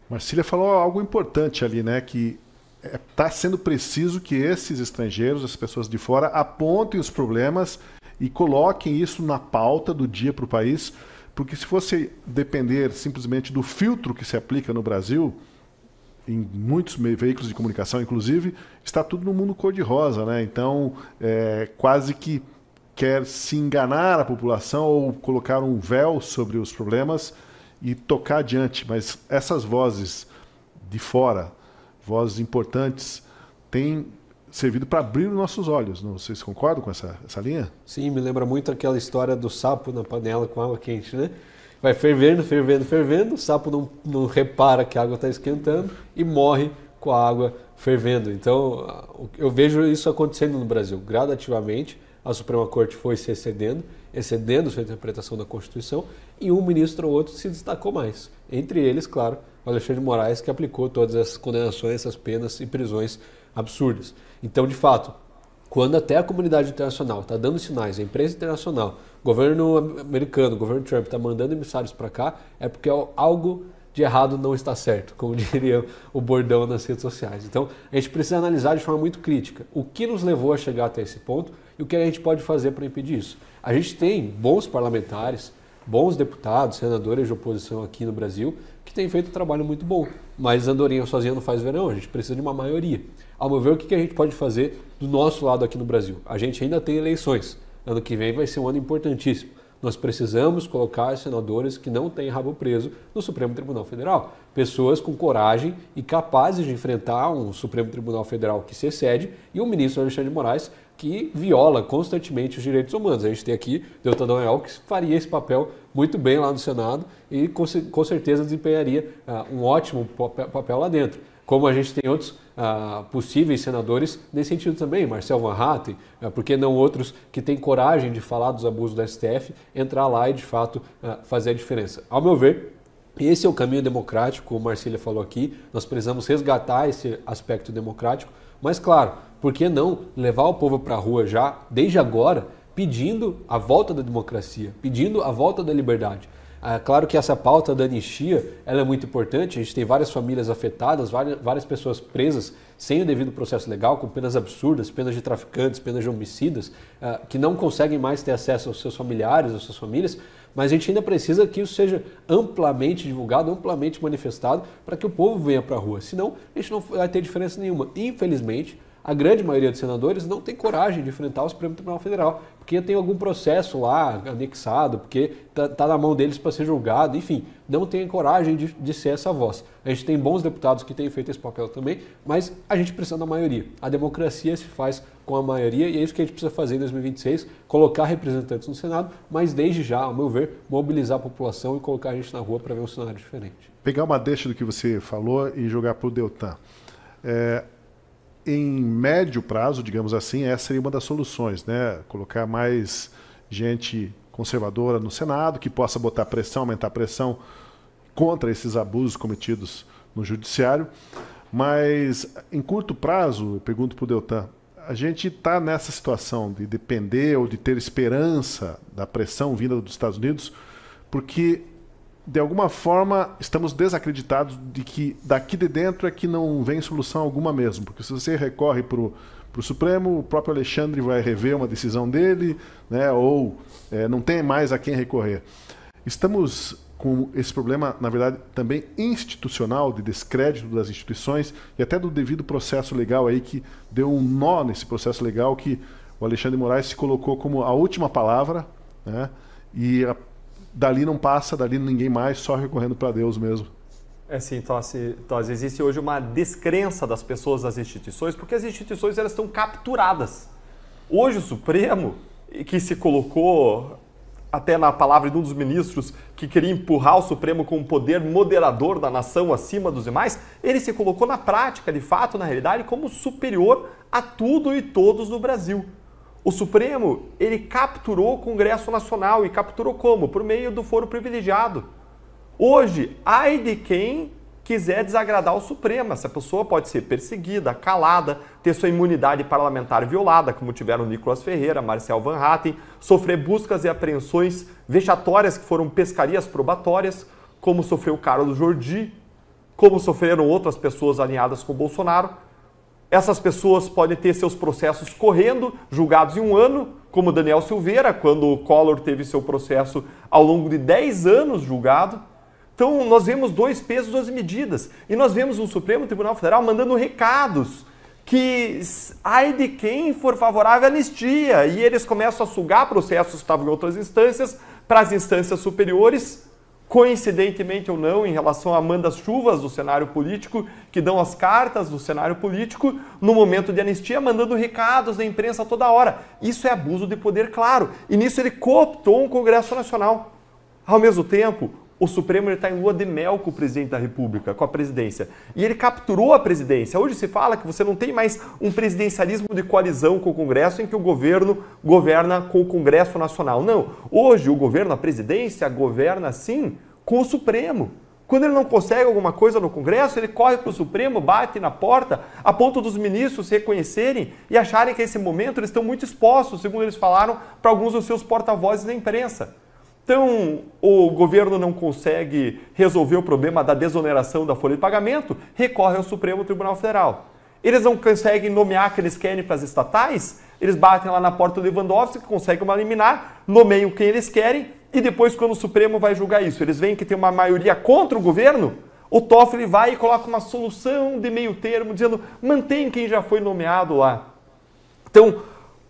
Marcília falou algo importante ali, né? Que está sendo preciso que esses estrangeiros, as pessoas de fora, apontem os problemas e coloquem isso na pauta do dia para o país, porque se fosse depender simplesmente do filtro que se aplica no Brasil, em muitos veículos de comunicação, inclusive, está tudo no mundo cor-de-rosa, né? Então, quase que quer se enganar a população ou colocar um véu sobre os problemas e tocar adiante. Mas essas vozes de fora, vozes importantes, têm servido para abrir os nossos olhos. Não? Vocês concordam com essa linha? Sim, me lembra muito aquela história do sapo na panela com água quente, né? Vai fervendo, fervendo, fervendo, o sapo não repara que a água está esquentando e morre com a água fervendo. Então, eu vejo isso acontecendo no Brasil. Gradativamente, a Suprema Corte foi se excedendo sua interpretação da Constituição, e um ministro ou outro se destacou mais. Entre eles, claro, o Alexandre de Moraes, que aplicou todas essas condenações, essas penas e prisões absurdas. Então, de fato, quando até a comunidade internacional está dando sinais, a imprensa internacional, o governo americano, o governo Trump está mandando emissários para cá, é porque algo de errado não está certo, como diria o bordão nas redes sociais. Então, a gente precisa analisar de forma muito crítica o que nos levou a chegar até esse ponto e o que a gente pode fazer para impedir isso. A gente tem bons parlamentares, bons deputados, senadores de oposição aqui no Brasil, que têm feito um trabalho muito bom, mas andorinha sozinha não faz verão, a gente precisa de uma maioria. Ao meu ver, o que a gente pode fazer do nosso lado aqui no Brasil? A gente ainda tem eleições, ano que vem vai ser um ano importantíssimo. Nós precisamos colocar senadores que não têm rabo preso no Supremo Tribunal Federal. Pessoas com coragem e capazes de enfrentar um Supremo Tribunal Federal que se excede e um ministro Alexandre de Moraes que viola constantemente os direitos humanos. A gente tem aqui Deltan Dallagnol, que faria esse papel muito bem lá no Senado e com certeza desempenharia um ótimo papel lá dentro. Como a gente tem outros possíveis senadores nesse sentido também, Marcel Van Hatten, por que não outros que têm coragem de falar dos abusos do STF, entrar lá e de fato fazer a diferença. Ao meu ver, esse é o caminho democrático, como Marcília falou aqui, nós precisamos resgatar esse aspecto democrático, mas claro, por que não levar o povo para a rua já, desde agora, pedindo a volta da democracia, pedindo a volta da liberdade. Claro que essa pauta da anistia ela é muito importante, a gente tem várias famílias afetadas, várias pessoas presas sem o devido processo legal, com penas absurdas, penas de traficantes, penas de homicidas, que não conseguem mais ter acesso aos seus familiares, às suas famílias, mas a gente ainda precisa que isso seja amplamente divulgado, amplamente manifestado, para que o povo venha para a rua, senão a gente não vai ter diferença nenhuma. Infelizmente, a grande maioria dos senadores não tem coragem de enfrentar o Supremo Tribunal Federal, porque tem algum processo lá anexado, porque está na mão deles para ser julgado, enfim, não tem coragem de ser essa voz. A gente tem bons deputados que têm feito esse papel também, mas a gente precisa da maioria. A democracia se faz com a maioria e é isso que a gente precisa fazer em 2026, colocar representantes no Senado, mas desde já, ao meu ver, mobilizar a população e colocar a gente na rua para ver um cenário diferente. Pegar uma deixa do que você falou e jogar para o Deltan. Em médio prazo, digamos assim, essa seria uma das soluções, né? Colocar mais gente conservadora no Senado, que possa botar pressão, aumentar a pressão contra esses abusos cometidos no Judiciário. Mas, em curto prazo, eu pergunto para o Deltan, a gente está nessa situação de depender ou de ter esperança da pressão vinda dos Estados Unidos, porque de alguma forma, estamos desacreditados de que daqui de dentro é que não vem solução alguma mesmo. Porque se você recorre para o Supremo, o próprio Alexandre vai rever uma decisão dele, né, ou não tem mais a quem recorrer. Estamos com esse problema, na verdade, também institucional, de descrédito das instituições e até do devido processo legal aí, que deu um nó nesse processo legal, que o Alexandre de Moraes se colocou como a última palavra, né, e dali não passa, dali ninguém mais, só recorrendo para Deus mesmo. Sim, então existe hoje uma descrença das pessoas das instituições, porque as instituições elas estão capturadas. Hoje o Supremo, que se colocou até na palavra de um dos ministros que queria empurrar o Supremo como poder moderador da nação acima dos demais, ele se colocou na prática, de fato, na realidade, como superior a tudo e todos no Brasil. O Supremo, ele capturou o Congresso Nacional e capturou como? Por meio do foro privilegiado. Hoje, ai de quem quiser desagradar o Supremo. Essa pessoa pode ser perseguida, calada, ter sua imunidade parlamentar violada, como tiveram Nicolas Ferreira, Marcel Van Hatten, sofrer buscas e apreensões vexatórias que foram pescarias probatórias, como sofreu o Carlos Jordi, como sofreram outras pessoas alinhadas com o Bolsonaro. Essas pessoas podem ter seus processos correndo, julgados em um ano, como Daniel Silveira, quando o Collor teve seu processo ao longo de 10 anos julgado. Então, nós vemos 2 pesos, 2 medidas. E nós vemos o Supremo Tribunal Federal mandando recados que ai de quem for favorável à anistia, e eles começam a sugar processos que estavam em outras instâncias para as instâncias superiores, coincidentemente ou não, em relação a manda-chuvas do cenário político, que dão as cartas do cenário político no momento de anistia, mandando recados na imprensa toda hora. Isso é abuso de poder, claro, e nisso ele cooptou um Congresso Nacional. Ao mesmo tempo, o Supremo está em lua de mel com o presidente da República, com a presidência. E ele capturou a presidência. Hoje se fala que você não tem mais um presidencialismo de coalizão com o Congresso em que o governo governa com o Congresso Nacional. Não. Hoje o governo, a presidência, governa sim com o Supremo. Quando ele não consegue alguma coisa no Congresso, ele corre para o Supremo, bate na porta, a ponto dos ministros se reconhecerem e acharem que nesse momento eles estão muito expostos, segundo eles falaram, para alguns dos seus porta-vozes na imprensa. Então, o governo não consegue resolver o problema da desoneração da folha de pagamento, recorre ao Supremo Tribunal Federal. Eles não conseguem nomear que eles querem para as estatais, eles batem lá na porta do Lewandowski, conseguem uma liminar, nomeiam quem eles querem, e depois, quando o Supremo vai julgar isso, eles veem que tem uma maioria contra o governo, o Toffoli vai e coloca uma solução de meio termo, dizendo, mantém quem já foi nomeado lá. Então,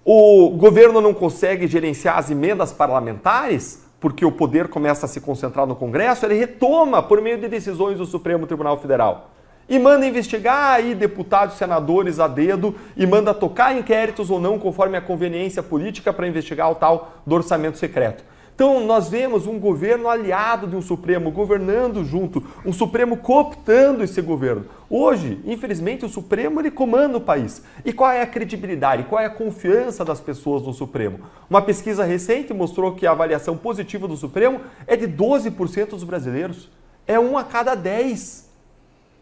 o governo não consegue gerenciar as emendas parlamentares, porque o poder começa a se concentrar no Congresso, ele retoma por meio de decisões do Supremo Tribunal Federal. E manda investigar aí deputados, senadores a dedo, e manda tocar inquéritos ou não, conforme a conveniência política, para investigar o tal do orçamento secreto. Então, nós vemos um governo aliado de um Supremo, governando junto, um Supremo cooptando esse governo. Hoje, infelizmente, o Supremo ele comanda o país. E qual é a credibilidade, qual é a confiança das pessoas no Supremo? Uma pesquisa recente mostrou que a avaliação positiva do Supremo é de 12% dos brasileiros. É 1 a cada 10.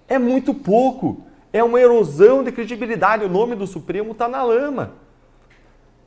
É muito pouco. É uma erosão de credibilidade. O nome do Supremo está na lama.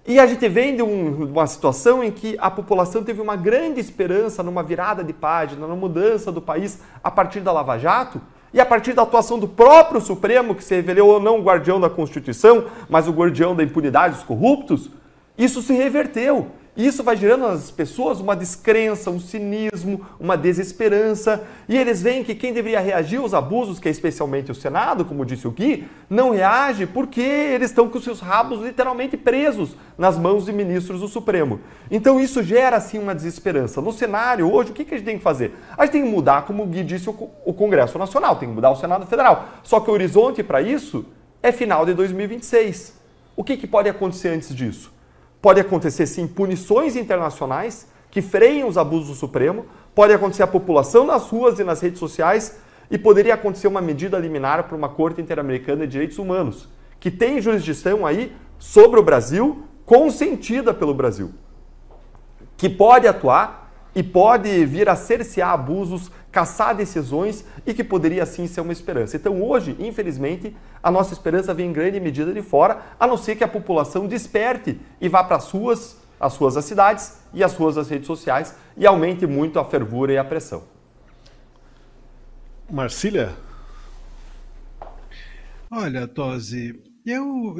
E a gente vem de uma situação em que a população teve uma grande esperança numa virada de página, na mudança do país a partir da Lava Jato e a partir da atuação do próprio Supremo, que se revelou não o guardião da Constituição, mas o guardião da impunidade dos corruptos. Isso se reverteu. E isso vai gerando nas pessoas uma descrença, um cinismo, uma desesperança. E eles veem que quem deveria reagir aos abusos, que é especialmente o Senado, como disse o Gui, não reage porque eles estão com seus rabos literalmente presos nas mãos de ministros do Supremo. Então isso gera, assim, uma desesperança. No cenário, hoje, o que a gente tem que fazer? A gente tem que mudar, como o Gui disse, o Congresso Nacional, tem que mudar o Senado Federal. Só que o horizonte para isso é final de 2026. O que pode acontecer antes disso? Pode acontecer, sim, punições internacionais que freiem os abusos do Supremo, pode acontecer a população nas ruas e nas redes sociais e poderia acontecer uma medida liminar para uma Corte Interamericana de Direitos Humanos, que tem jurisdição aí sobre o Brasil, consentida pelo Brasil, que pode atuar e pode vir a cercear abusos, caçar decisões e que poderia sim ser uma esperança. Então hoje, infelizmente, a nossa esperança vem em grande medida de fora, a não ser que a população desperte e vá para as ruas das cidades e as ruas das redes sociais e aumente muito a fervura e a pressão. Marcília? Olha, Tosi, eu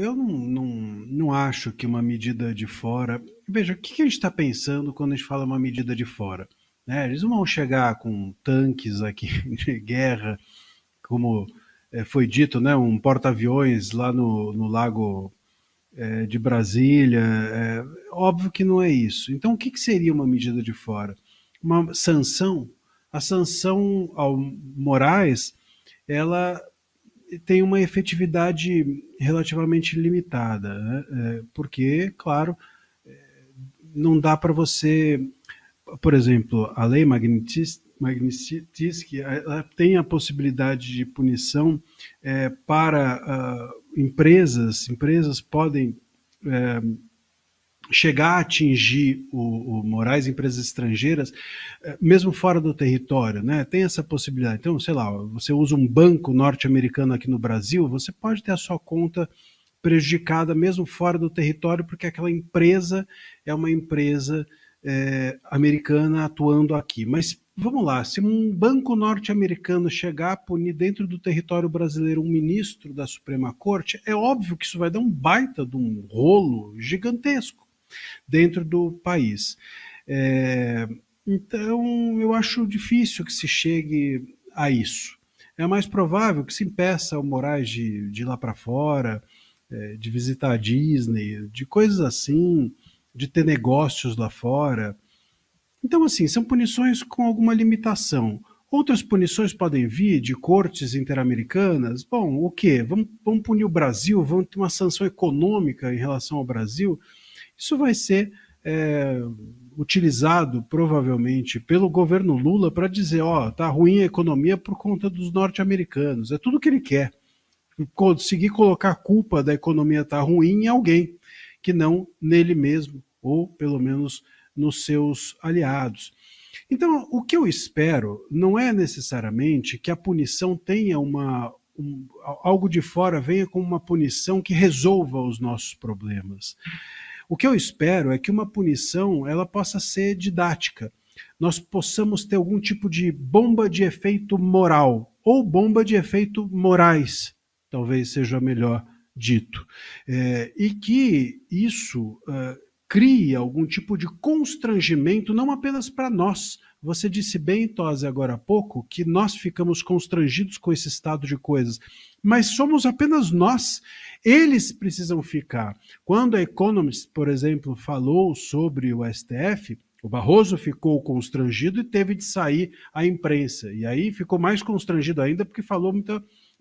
não acho que uma medida de fora... Veja, o que a gente está pensando quando a gente fala uma medida de fora? Né? Eles não vão chegar com tanques aqui de guerra, como foi dito, né? Um porta-aviões lá no lago de Brasília. Óbvio que não é isso. Então, o que seria uma medida de fora? Uma sanção? A sanção ao Moraes, ela tem uma efetividade relativamente limitada, né? Porque, claro, não dá para você, por exemplo, a lei Magnitsky, ela tem a possibilidade de punição para empresas podem chegar a atingir o Moraes, empresas estrangeiras, mesmo fora do território, né? Tem essa possibilidade. Então, sei lá, você usa um banco norte-americano aqui no Brasil, você pode ter a sua conta prejudicada mesmo fora do território, porque aquela empresa é uma empresa americana atuando aqui. Mas vamos lá, se um banco norte-americano chegar a punir dentro do território brasileiro um ministro da Suprema Corte, é óbvio que isso vai dar um baita de um rolo gigantesco dentro do país. Então, eu acho difícil que se chegue a isso. é mais provável que se impeça o Moraes de ir lá para fora, de visitar a Disney, de coisas assim, de ter negócios lá fora. Então, assim, são punições com alguma limitação. Outras punições podem vir de cortes interamericanas. Bom, o quê? Vamos punir o Brasil? Vamos ter uma sanção econômica em relação ao Brasil? Isso vai ser utilizado, provavelmente, pelo governo Lula para dizer, tá ruim a economia por conta dos norte-americanos. É tudo que ele quer. Conseguir colocar a culpa da economia estar ruim em alguém, que não nele mesmo, ou pelo menos nos seus aliados. Então, o que eu espero não é necessariamente que a punição tenha algo de fora venha com uma punição que resolva os nossos problemas. O que eu espero é que uma punição ela possa ser didática. Nós possamos ter algum tipo de bomba de efeito moral ou bomba de efeito morais, talvez seja melhor dito, e que isso crie algum tipo de constrangimento, não apenas para nós. Você disse bem, Tosi, agora há pouco, que nós ficamos constrangidos com esse estado de coisas, mas somos apenas nós. Eles precisam ficar. Quando a Economist, por exemplo, falou sobre o STF, o Barroso ficou constrangido e teve de sair à imprensa. E aí ficou mais constrangido ainda porque falou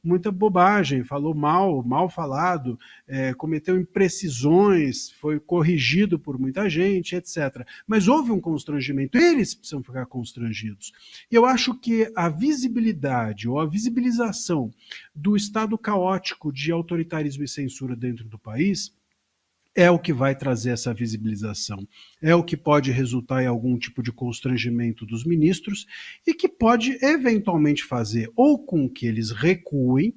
muita bobagem, falou mal falado, cometeu imprecisões, foi corrigido por muita gente, etc. Mas houve um constrangimento, eles precisam ficar constrangidos. E eu acho que a visibilidade ou a visibilização do estado caótico de autoritarismo e censura dentro do país é o que vai trazer essa visibilização, é o que pode resultar em algum tipo de constrangimento dos ministros e que pode eventualmente fazer ou com que eles recuem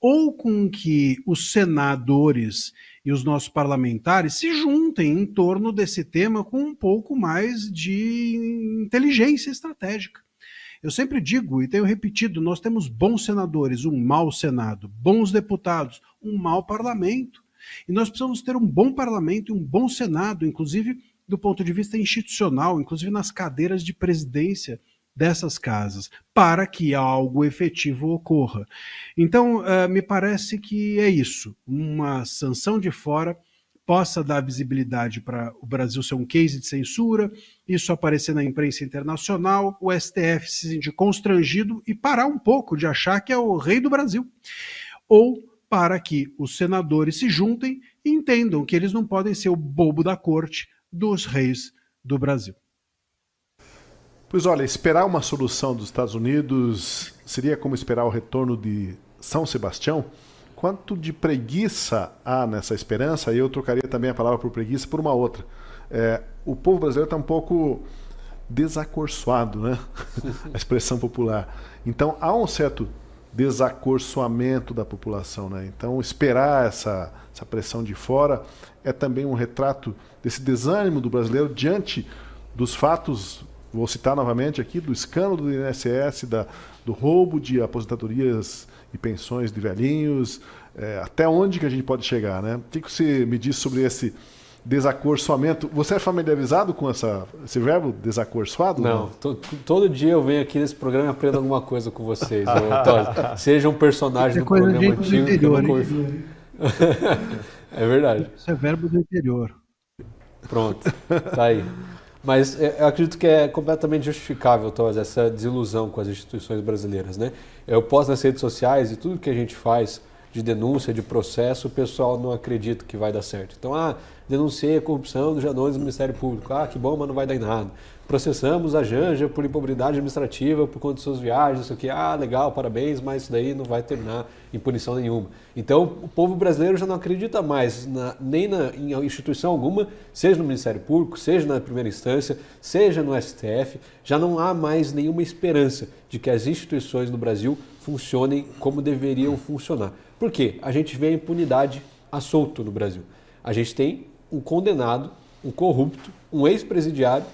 ou com que os senadores e os nossos parlamentares se juntem em torno desse tema com um pouco mais de inteligência estratégica. Eu sempre digo e tenho repetido, nós temos bons senadores, um mau Senado, bons deputados, um mau parlamento. E nós precisamos ter um bom parlamento e um bom Senado, inclusive do ponto de vista institucional, inclusive nas cadeiras de presidência dessas casas, para que algo efetivo ocorra. Então, me parece que é isso. Uma sanção de fora possa dar visibilidade para o Brasil ser um case de censura, isso aparecer na imprensa internacional, o STF se sentir constrangido e parar um pouco de achar que é o rei do Brasil. Ou para que os senadores se juntem e entendam que eles não podem ser o bobo da corte dos reis do Brasil. Pois olha, esperar uma solução dos Estados Unidos seria como esperar o retorno de São Sebastião? Quanto de preguiça há nessa esperança? Eu trocaria também a palavra por preguiça por uma outra. O povo brasileiro está um pouco desacorçoado, né? A expressão popular. Então há um certo desacorçoamento da população, né? Então esperar essa pressão de fora é também um retrato desse desânimo do brasileiro diante dos fatos, vou citar novamente aqui, do escândalo do INSS, do roubo de aposentadorias e pensões de velhinhos, até onde que a gente pode chegar, né? O que você me diz sobre esse desacorçoamento? Você é familiarizado com esse verbo, desacorçoado? Não, todo dia eu venho aqui nesse programa e aprendo alguma coisa com vocês. Seja um personagem do programa antigo. Interior, É verdade. Isso é verbo do interior. Pronto, tá aí. Mas eu acredito que é completamente justificável, Tosi, essa desilusão com as instituições brasileiras, né? Eu posto nas redes sociais e tudo que a gente faz de denúncia, de processo, o pessoal não acredita que vai dar certo. Então, denunciei a corrupção dos anões do Ministério Público. Que bom, mas não vai dar em nada. Processamos a Janja por improbidade administrativa por conta de suas viagens, isso aqui. Legal, parabéns, mas isso daí não vai terminar em punição nenhuma. Então, o povo brasileiro já não acredita mais em instituição alguma, seja no Ministério Público, seja na primeira instância, seja no STF. Já não há mais nenhuma esperança de que as instituições no Brasil funcionem como deveriam funcionar. Por quê? A gente vê a impunidade à solto no Brasil. A gente tem um condenado, um corrupto, um ex-presidiário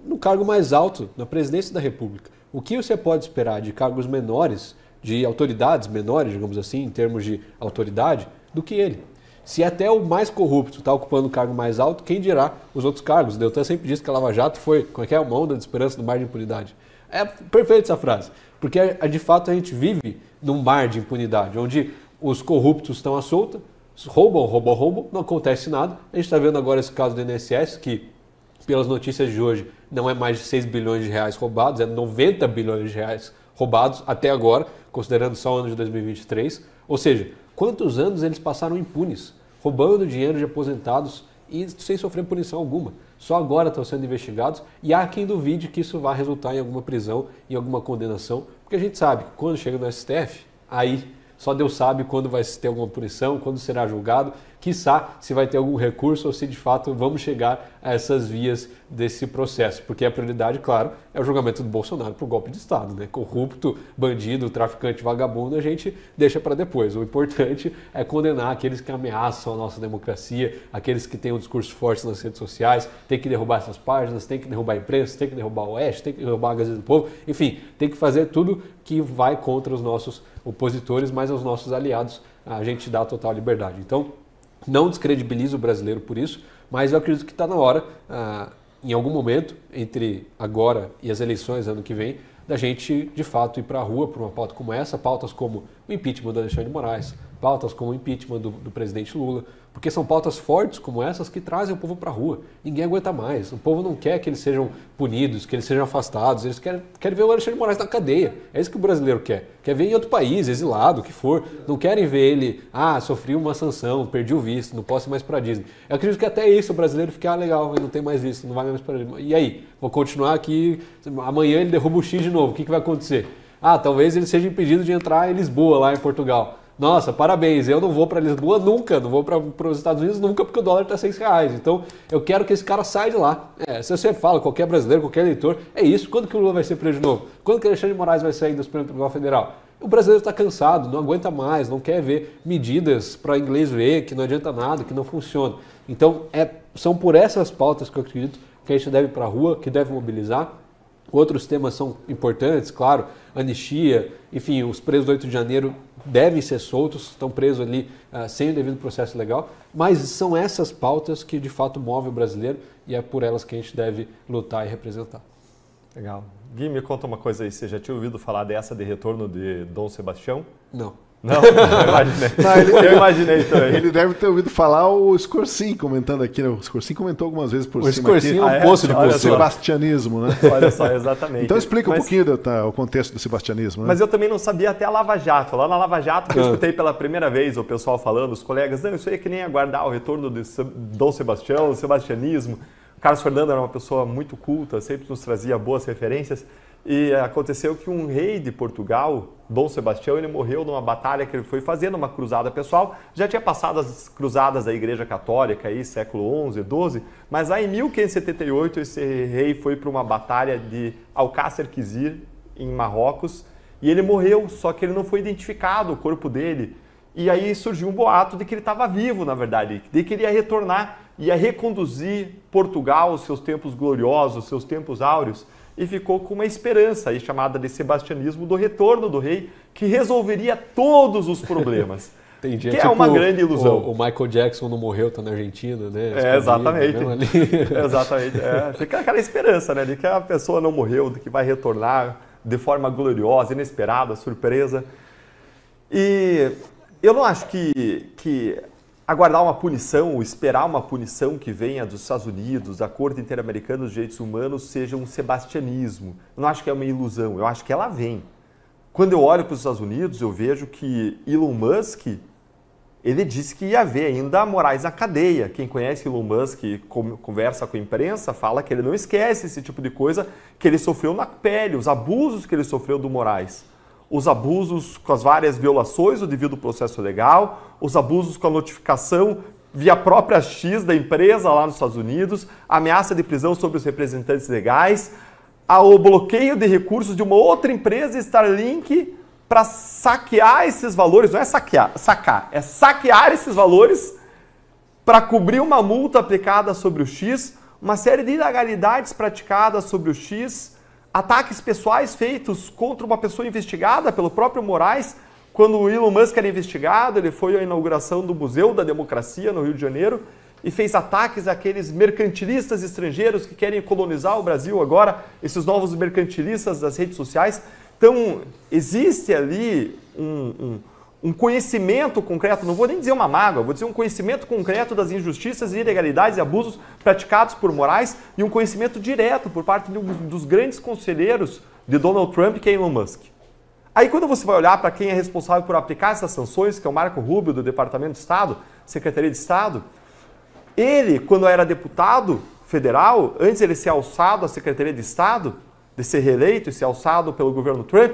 no cargo mais alto, na presidência da República. O que você pode esperar de cargos menores, de autoridades menores, digamos assim, em termos de autoridade, do que ele? Se até o mais corrupto está ocupando o cargo mais alto, quem dirá os outros cargos? O Deltan sempre disse que a Lava Jato foi, uma onda de esperança no mar de impunidade. É perfeita essa frase. Porque de fato a gente vive num mar de impunidade, onde os corruptos estão à solta, roubam, não acontece nada. A gente está vendo agora esse caso do INSS, que pelas notícias de hoje não é mais de 6 bilhões de reais roubados, é 90 bilhões de reais roubados até agora, considerando só o ano de 2023. Ou seja, quantos anos eles passaram impunes, roubando dinheiro de aposentados e sem sofrer punição alguma. Só agora estão sendo investigados e há quem duvide que isso vai resultar em alguma prisão, em alguma condenação, porque a gente sabe que quando chega no STF, aí só Deus sabe quando vai ter alguma punição, quando será julgado, quiçá se vai ter algum recurso ou se de fato vamos chegar a essas vias desse processo. Porque a prioridade, claro, é o julgamento do Bolsonaro por golpe de Estado, né? Corrupto, bandido, traficante, vagabundo, a gente deixa para depois. O importante é condenar aqueles que ameaçam a nossa democracia, aqueles que têm um discurso forte nas redes sociais, tem que derrubar essas páginas, tem que derrubar a imprensa, tem que derrubar o Oeste, tem que derrubar a Gazeta do Povo, enfim, tem que fazer tudo que vai contra os nossos opositores, mas aos nossos aliados a gente dá total liberdade. Então, não descredibilizo o brasileiro por isso, mas eu acredito que está na hora, em algum momento, entre agora e as eleições ano que vem, da gente, de fato, ir para a rua por uma pauta como essa, pautas como o impeachment do Alexandre de Moraes, pautas como o impeachment do presidente Lula, porque são pautas fortes como essas que trazem o povo para a rua. Ninguém aguenta mais. O povo não quer que eles sejam punidos, que eles sejam afastados, eles querem ver o Alexandre de Moraes na cadeia. É isso que o brasileiro quer. Quer ver em outro país, exilado, o que for. Não querem ver ele, sofri uma sanção, perdi o visto, não posso ir mais para Disney. Eu acredito que até isso o brasileiro fica, legal, ele não tem mais visto, não vai mais para Disney. E aí? Vou continuar aqui, amanhã ele derruba o X de novo, o que vai acontecer? Talvez ele seja impedido de entrar em Lisboa, lá em Portugal. Nossa, parabéns, eu não vou para Lisboa nunca, não vou para os Estados Unidos nunca porque o dólar está R$6. Então eu quero que esse cara saia de lá. Se você fala, qualquer brasileiro, qualquer eleitor, é isso. Quando que o Lula vai ser preso de novo? Quando que o Alexandre de Moraes vai sair do Supremo Tribunal Federal? O brasileiro está cansado, não aguenta mais, não quer ver medidas para inglês ver, que não adianta nada, que não funciona. Então são por essas pautas que eu acredito que a gente deve ir para a rua, que deve mobilizar. Outros temas são importantes, claro, anistia, enfim, os presos do 8 de janeiro devem ser soltos, estão presos ali sem o devido processo legal, mas são essas pautas que de fato movem o brasileiro e é por elas que a gente deve lutar e representar. Legal. Gui, me conta uma coisa aí, você já tinha ouvido falar dessa de retorno de Dom Sebastião? Não. Não, eu imaginei. Eu imaginei também. Ele deve ter ouvido falar o Scorsin comentando aqui, né? O Scorsin comentou algumas vezes por cima aqui. O Scorsin é um poço de o sebastianismo, né? Olha só, exatamente. Então explica um pouquinho o contexto do sebastianismo, né? Mas eu também não sabia até a Lava Jato. Lá na Lava Jato que eu escutei pela primeira vez o pessoal falando, os colegas, não, isso aí é que nem aguardar o retorno de Dom Sebastião, o sebastianismo. O Carlos Fernando era uma pessoa muito culta, sempre nos trazia boas referências. E aconteceu que um rei de Portugal, Dom Sebastião, ele morreu numa batalha que ele foi fazendo, uma cruzada pessoal. Já tinha passado as cruzadas da Igreja Católica, aí, século XI, XII, mas lá em 1578 esse rei foi para uma batalha de Alcácer Quibir, em Marrocos, e ele morreu, só que ele não foi identificado, o corpo dele. E aí surgiu um boato de que ele estava vivo, na verdade, de que ele ia retornar, ia reconduzir Portugal aos seus tempos gloriosos, seus tempos áureos, e ficou com uma esperança aí chamada de sebastianismo do retorno do rei, que resolveria todos os problemas. Entendi. Que é uma grande ilusão. O Michael Jackson não morreu, tá na Argentina, né? Exatamente. Exatamente. Fica aquela esperança, né, de que a pessoa não morreu, de que vai retornar de forma gloriosa, inesperada, surpresa. E eu não acho que aguardar uma punição, ou esperar uma punição que venha dos Estados Unidos, da Corte Interamericana dos Direitos Humanos, seja um sebastianismo. Eu não acho que é uma ilusão, eu acho que ela vem. Quando eu olho para os Estados Unidos, eu vejo que Elon Musk, ele disse que ia haver ainda Moraes na cadeia. Quem conhece Elon Musk, conversa com a imprensa, fala que ele não esquece esse tipo de coisa que ele sofreu na pele, os abusos que ele sofreu do Moraes. Os abusos com as várias violações do devido processo legal, os abusos com a notificação via própria X da empresa lá nos Estados Unidos, a ameaça de prisão sobre os representantes legais, o bloqueio de recursos de uma outra empresa, Starlink, para saquear esses valores, não é sacar, é saquear esses valores para cobrir uma multa aplicada sobre o X, uma série de ilegalidades praticadas sobre o X, ataques pessoais feitos contra uma pessoa investigada pelo próprio Moraes. Quando o Elon Musk era investigado, ele foi à inauguração do Museu da Democracia no Rio de Janeiro e fez ataques àqueles mercantilistas estrangeiros que querem colonizar o Brasil agora, esses novos mercantilistas das redes sociais. Então, existe ali um conhecimento concreto, não vou nem dizer uma mágoa, vou dizer um conhecimento concreto das injustiças, ilegalidades e abusos praticados por Moraes e um conhecimento direto por parte dos grandes conselheiros de Donald Trump, que é Elon Musk. Aí quando você vai olhar para quem é responsável por aplicar essas sanções, que é o Marco Rubio, do Departamento de Estado, Secretaria de Estado, ele, quando era deputado federal, antes de ele ser alçado à Secretaria de Estado, de ser reeleito e ser alçado pelo governo Trump,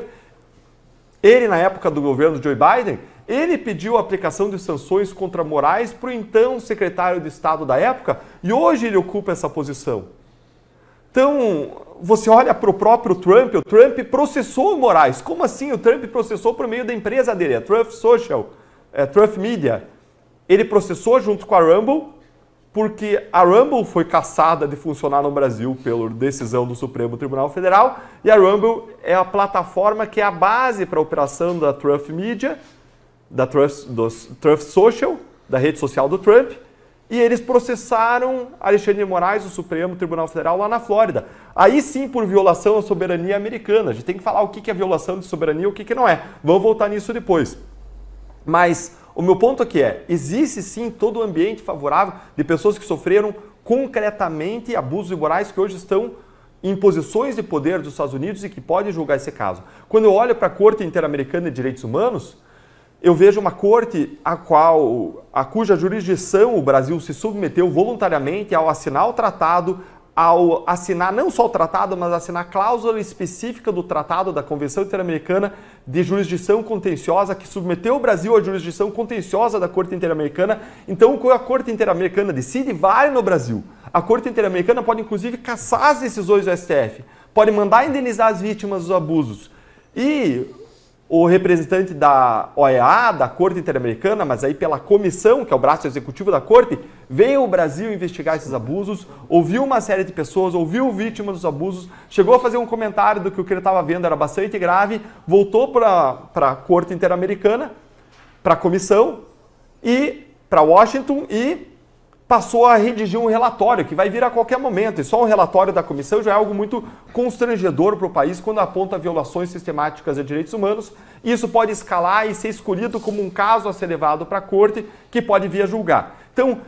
ele, na época do governo Joe Biden, ele pediu a aplicação de sanções contra Moraes para o então secretário de Estado da época e hoje ele ocupa essa posição. Então, você olha para o próprio Trump, o Trump processou o Moraes. Como assim? O Trump processou por meio da empresa dele, a Truth Social, Truth Media. Ele processou junto com a Rumble, porque a Rumble foi cassada de funcionar no Brasil pela decisão do Supremo Tribunal Federal, e a Rumble é a plataforma que é a base para a operação da Truth Media, da Truth Social, da rede social do Trump, e eles processaram Alexandre de Moraes, o Supremo Tribunal Federal, lá na Flórida. Aí sim, por violação à soberania americana. A gente tem que falar o que é violação de soberania e o que não é. Vamos voltar nisso depois. Mas o meu ponto aqui existe sim todo o ambiente favorável de pessoas que sofreram concretamente abusos morais que hoje estão em posições de poder dos Estados Unidos e que podem julgar esse caso. Quando eu olho para a Corte Interamericana de Direitos Humanos, eu vejo uma corte a cuja jurisdição o Brasil se submeteu voluntariamente ao assinar o tratado, ao assinar não só o tratado, mas assinar a cláusula específica do tratado da Convenção Interamericana de Jurisdição Contenciosa, que submeteu o Brasil à jurisdição contenciosa da Corte Interamericana. Então, quando a Corte Interamericana decide, vale no Brasil. A Corte Interamericana pode, inclusive, cassar as decisões do STF, pode mandar indenizar as vítimas dos abusos. E o representante da OEA, da Corte Interamericana, mas aí pela comissão, que é o braço executivo da Corte, veio ao Brasil investigar esses abusos, ouviu uma série de pessoas, ouviu vítimas dos abusos, chegou a fazer um comentário do que o que ele estava vendo era bastante grave, voltou para a Corte Interamericana, para a comissão, e para Washington, e passou a redigir um relatório que vai vir a qualquer momento. E só um relatório da comissão já é algo muito constrangedor para o país quando aponta violações sistemáticas de direitos humanos. E isso pode escalar e ser escolhido como um caso a ser levado para a corte que pode vir a julgar. Então,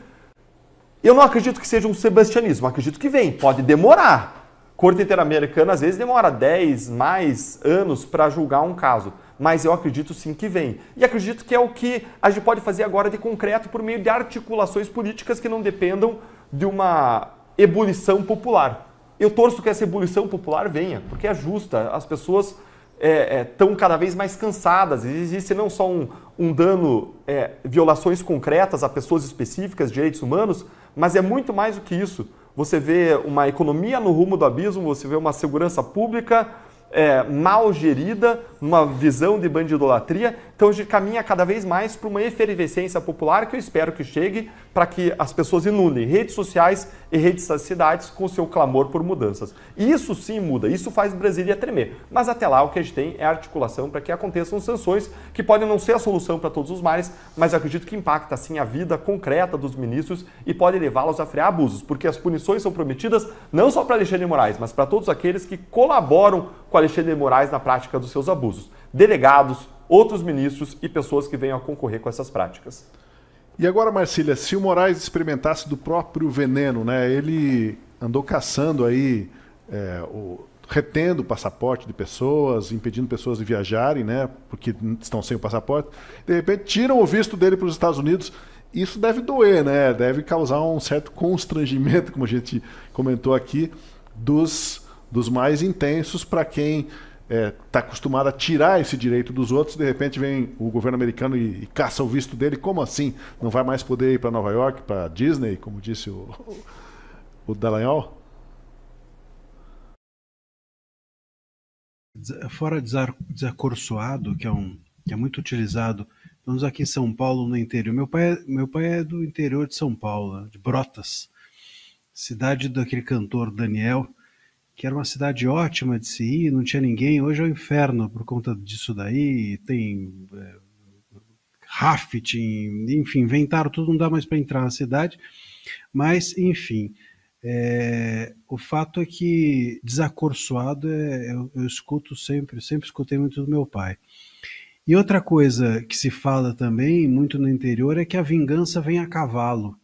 eu não acredito que seja um sebastianismo, acredito que vem, pode demorar. Corte Interamericana às vezes demora 10 mais anos para julgar um caso. Mas eu acredito sim que vem. E acredito que é o que a gente pode fazer agora de concreto por meio de articulações políticas que não dependam de uma ebulição popular. Eu torço que essa ebulição popular venha, porque é justa. As pessoas estão cada vez mais cansadas. Existe não só um dano, violações concretas a pessoas específicas, direitos humanos, mas é muito mais do que isso. Você vê uma economia no rumo do abismo, você vê uma segurança pública mal gerida, uma visão de bandidolatria. Então a gente caminha cada vez mais para uma efervescência popular que eu espero que chegue para que as pessoas inundem redes sociais e redes das cidades com seu clamor por mudanças. E isso sim muda, isso faz Brasília tremer. Mas até lá o que a gente tem é articulação para que aconteçam sanções que podem não ser a solução para todos os males, mas eu acredito que impacta sim a vida concreta dos ministros e pode levá-los a frear abusos, porque as punições são prometidas não só para Alexandre de Moraes, mas para todos aqueles que colaboram com Alexandre de Moraes na prática dos seus abusos. Delegados, outros ministros e pessoas que venham a concorrer com essas práticas. E agora, Marcília, se o Moraes experimentasse do próprio veneno, né? Ele andou caçando aí, retendo o passaporte de pessoas, impedindo pessoas de viajarem, né? Porque estão sem o passaporte. De repente, tiram o visto dele para os Estados Unidos. Isso deve doer, né? Deve causar um certo constrangimento, como a gente comentou aqui, dos mais intensos para quem está acostumado a tirar esse direito dos outros. De repente vem o governo americano e caça o visto dele. Como assim? Não vai mais poder ir para Nova York, para Disney, como disse o Dallagnol? Fora desacorçoado, que é muito utilizado, estamos aqui em São Paulo, no interior. Meu pai é do interior de São Paulo, de Brotas, cidade daquele cantor Daniel, que era uma cidade ótima de se ir, não tinha ninguém. Hoje é um inferno por conta disso daí, tem rafting, enfim, inventaram tudo, não dá mais para entrar na cidade, mas, enfim, O fato é que desacorçoado eu escuto sempre escutei muito do meu pai. E outra coisa que se fala também muito no interior é que a vingança vem a cavalo,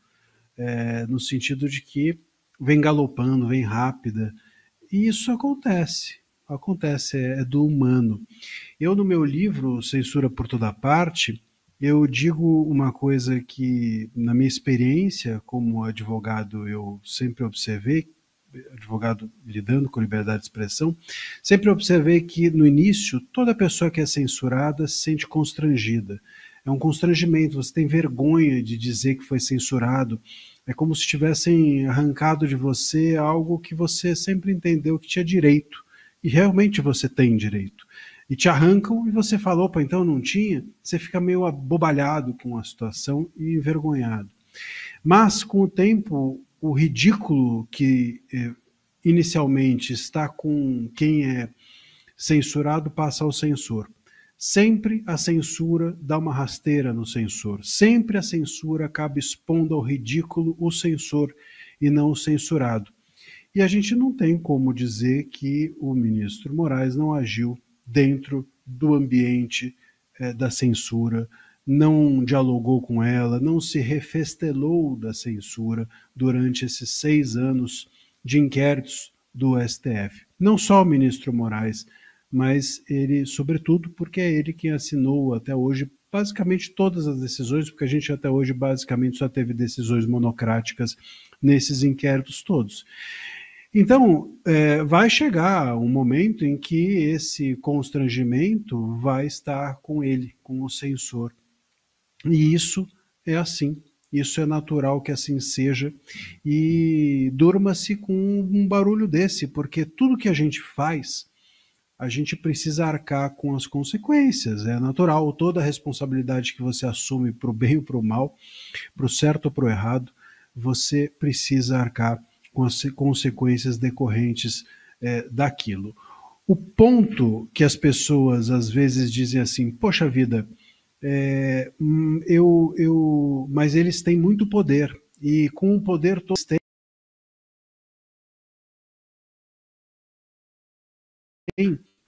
no sentido de que vem galopando, vem rápida. E isso acontece, é do humano. Eu, no meu livro, Censura por Toda Parte, eu digo uma coisa que, na minha experiência como advogado, eu sempre observei, advogado lidando com liberdade de expressão, sempre observei que, no início, toda pessoa que é censurada se sente constrangida. É um constrangimento, você tem vergonha de dizer que foi censurado, é como se tivessem arrancado de você algo que você sempre entendeu que tinha direito, e realmente você tem direito. E te arrancam e você fala, opa, então não tinha? Você fica meio abobalhado com a situação e envergonhado. Mas, com o tempo, o ridículo que inicialmente está com quem é censurado passa ao censor. Sempre a censura dá uma rasteira no censor. Sempre a censura acaba expondo ao ridículo o censor e não o censurado. E a gente não tem como dizer que o ministro Moraes não agiu dentro do ambiente da censura, não dialogou com ela, não se refestelou da censura durante esses 6 anos de inquéritos do STF. Não só o ministro Moraes, mas ele, sobretudo, porque é ele quem assinou até hoje basicamente todas as decisões, porque a gente até hoje basicamente só teve decisões monocráticas nesses inquéritos todos. Então, vai chegar um momento em que esse constrangimento vai estar com ele, com o censor. E isso é assim, isso é natural que assim seja, e durma-se com um barulho desse, porque tudo que a gente faz, a gente precisa arcar com as consequências, é natural, toda a responsabilidade que você assume para o bem ou para o mal, para o certo ou para o errado, você precisa arcar com as consequências decorrentes daquilo. O ponto que as pessoas às vezes dizem assim, poxa vida, mas eles têm muito poder, e com o poder todos têm,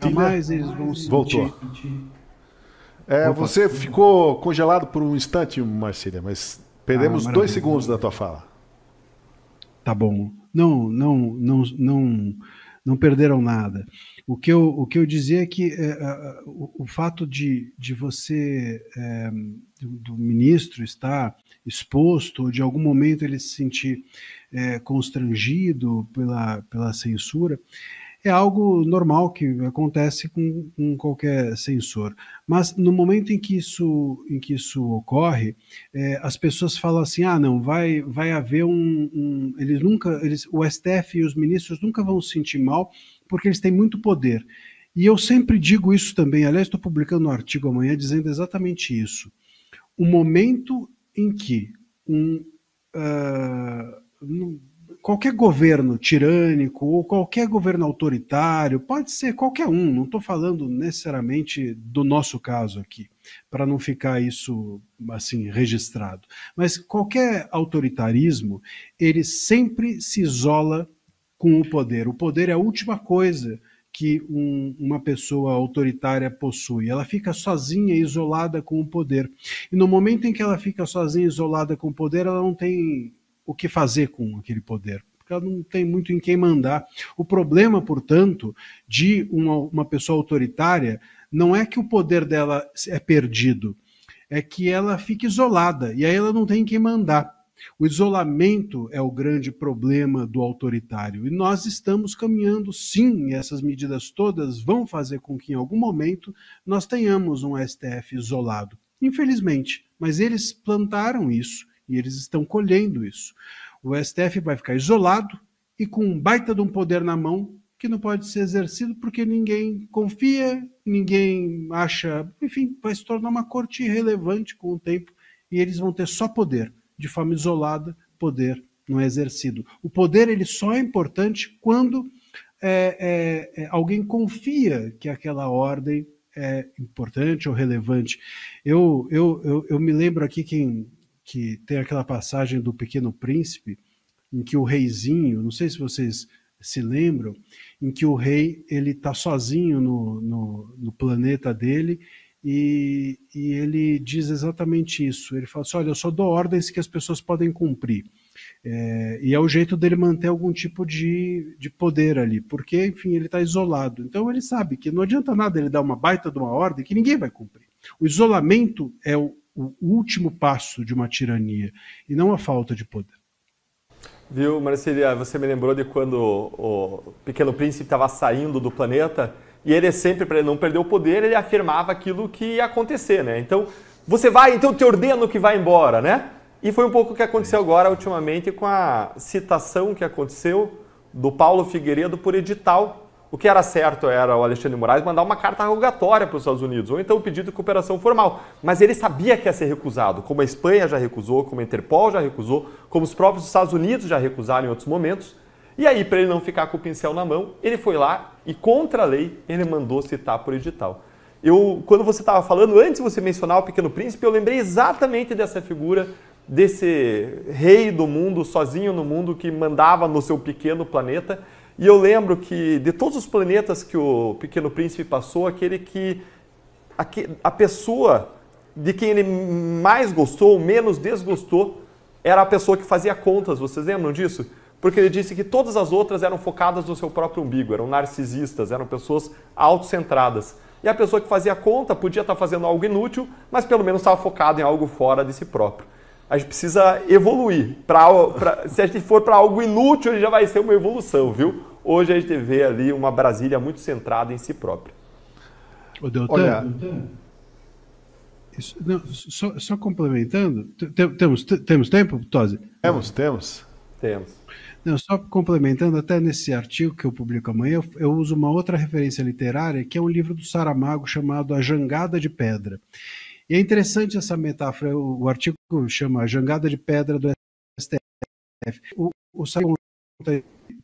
jamais eles vão sentir. Voltou. Você ficou congelado por um instante, Marcília, mas perdemos 2 segundos da tua fala. Tá bom. Não perderam nada. O que eu dizia é que o fato de você, do ministro estar exposto, ou de algum momento ele se sentir constrangido pela censura, é algo normal que acontece com qualquer censor. Mas no momento em que isso ocorre, as pessoas falam assim, não, vai haver o STF e os ministros nunca vão se sentir mal, porque eles têm muito poder. E eu sempre digo isso também, aliás, estou publicando um artigo amanhã dizendo exatamente isso. O momento em que qualquer governo tirânico ou qualquer governo autoritário, pode ser qualquer um, não estou falando necessariamente do nosso caso aqui, para não ficar isso assim registrado, mas qualquer autoritarismo, ele sempre se isola com o poder. O poder é a última coisa que uma pessoa autoritária possui. Ela fica sozinha, isolada com o poder. E no momento em que ela fica sozinha, isolada com o poder, ela não tem o que fazer com aquele poder, porque ela não tem muito em quem mandar. O problema, portanto, de uma pessoa autoritária não é que o poder dela é perdido, é que ela fica isolada, e aí ela não tem em quem mandar. O isolamento é o grande problema do autoritário, e nós estamos caminhando sim, e essas medidas todas vão fazer com que em algum momento nós tenhamos um STF isolado, infelizmente, mas eles plantaram isso, e eles estão colhendo isso. O STF vai ficar isolado e com um baita de um poder na mão que não pode ser exercido porque ninguém confia, ninguém acha, enfim, vai se tornar uma corte irrelevante com o tempo e eles vão ter só poder, de forma isolada, poder não é exercido. O poder ele só é importante quando alguém confia que aquela ordem é importante ou relevante. Eu me lembro aqui que tem aquela passagem do Pequeno Príncipe, em que o reizinho, não sei se vocês se lembram, em que o rei ele está sozinho no planeta dele e ele diz exatamente isso. Ele fala assim, olha, eu só dou ordens que as pessoas podem cumprir. E é o jeito dele manter algum tipo de poder ali, porque, enfim, ele está isolado. Então ele sabe que não adianta nada ele dar uma baita de uma ordem que ninguém vai cumprir. O isolamento é o último passo de uma tirania e não a falta de poder. Viu, Marcília, você me lembrou de quando o Pequeno Príncipe estava saindo do planeta e ele sempre, para ele não perder o poder, ele afirmava aquilo que ia acontecer, né? Então, você vai, então te ordeno que vai embora, né? E foi um pouco o que aconteceu agora, ultimamente, com a citação que aconteceu do Paulo Figueiredo por edital. O que era certo era o Alexandre de Moraes mandar uma carta rogatória para os Estados Unidos, ou então um pedido de cooperação formal. Mas ele sabia que ia ser recusado, como a Espanha já recusou, como a Interpol já recusou, como os próprios Estados Unidos já recusaram em outros momentos. E aí, para ele não ficar com o pincel na mão, ele foi lá e, contra a lei, ele mandou citar por edital. Quando você estava falando, antes de você mencionar o Pequeno Príncipe, eu lembrei exatamente dessa figura, desse rei do mundo, sozinho no mundo, que mandava no seu pequeno planeta. E eu lembro que, de todos os planetas que o Pequeno Príncipe passou, a pessoa de quem ele mais gostou, menos desgostou, era a pessoa que fazia contas. Vocês lembram disso? Porque ele disse que todas as outras eram focadas no seu próprio umbigo, eram narcisistas, eram pessoas autocentradas. E a pessoa que fazia conta podia estar fazendo algo inútil, mas pelo menos estava focado em algo fora de si próprio. A gente precisa evoluir. Se a gente for para algo inútil, ele já vai ser uma evolução, viu? Hoje a gente vê ali uma Brasília muito centrada em si própria. Ô, Deltan, só complementando, temos tempo, Tosi? Temos. Não, só complementando, até nesse artigo que eu publico amanhã, eu uso uma outra referência literária, que é um livro do Saramago chamado A Jangada de Pedra. E é interessante essa metáfora, o artigo chama A Jangada de Pedra do STF. O Saramago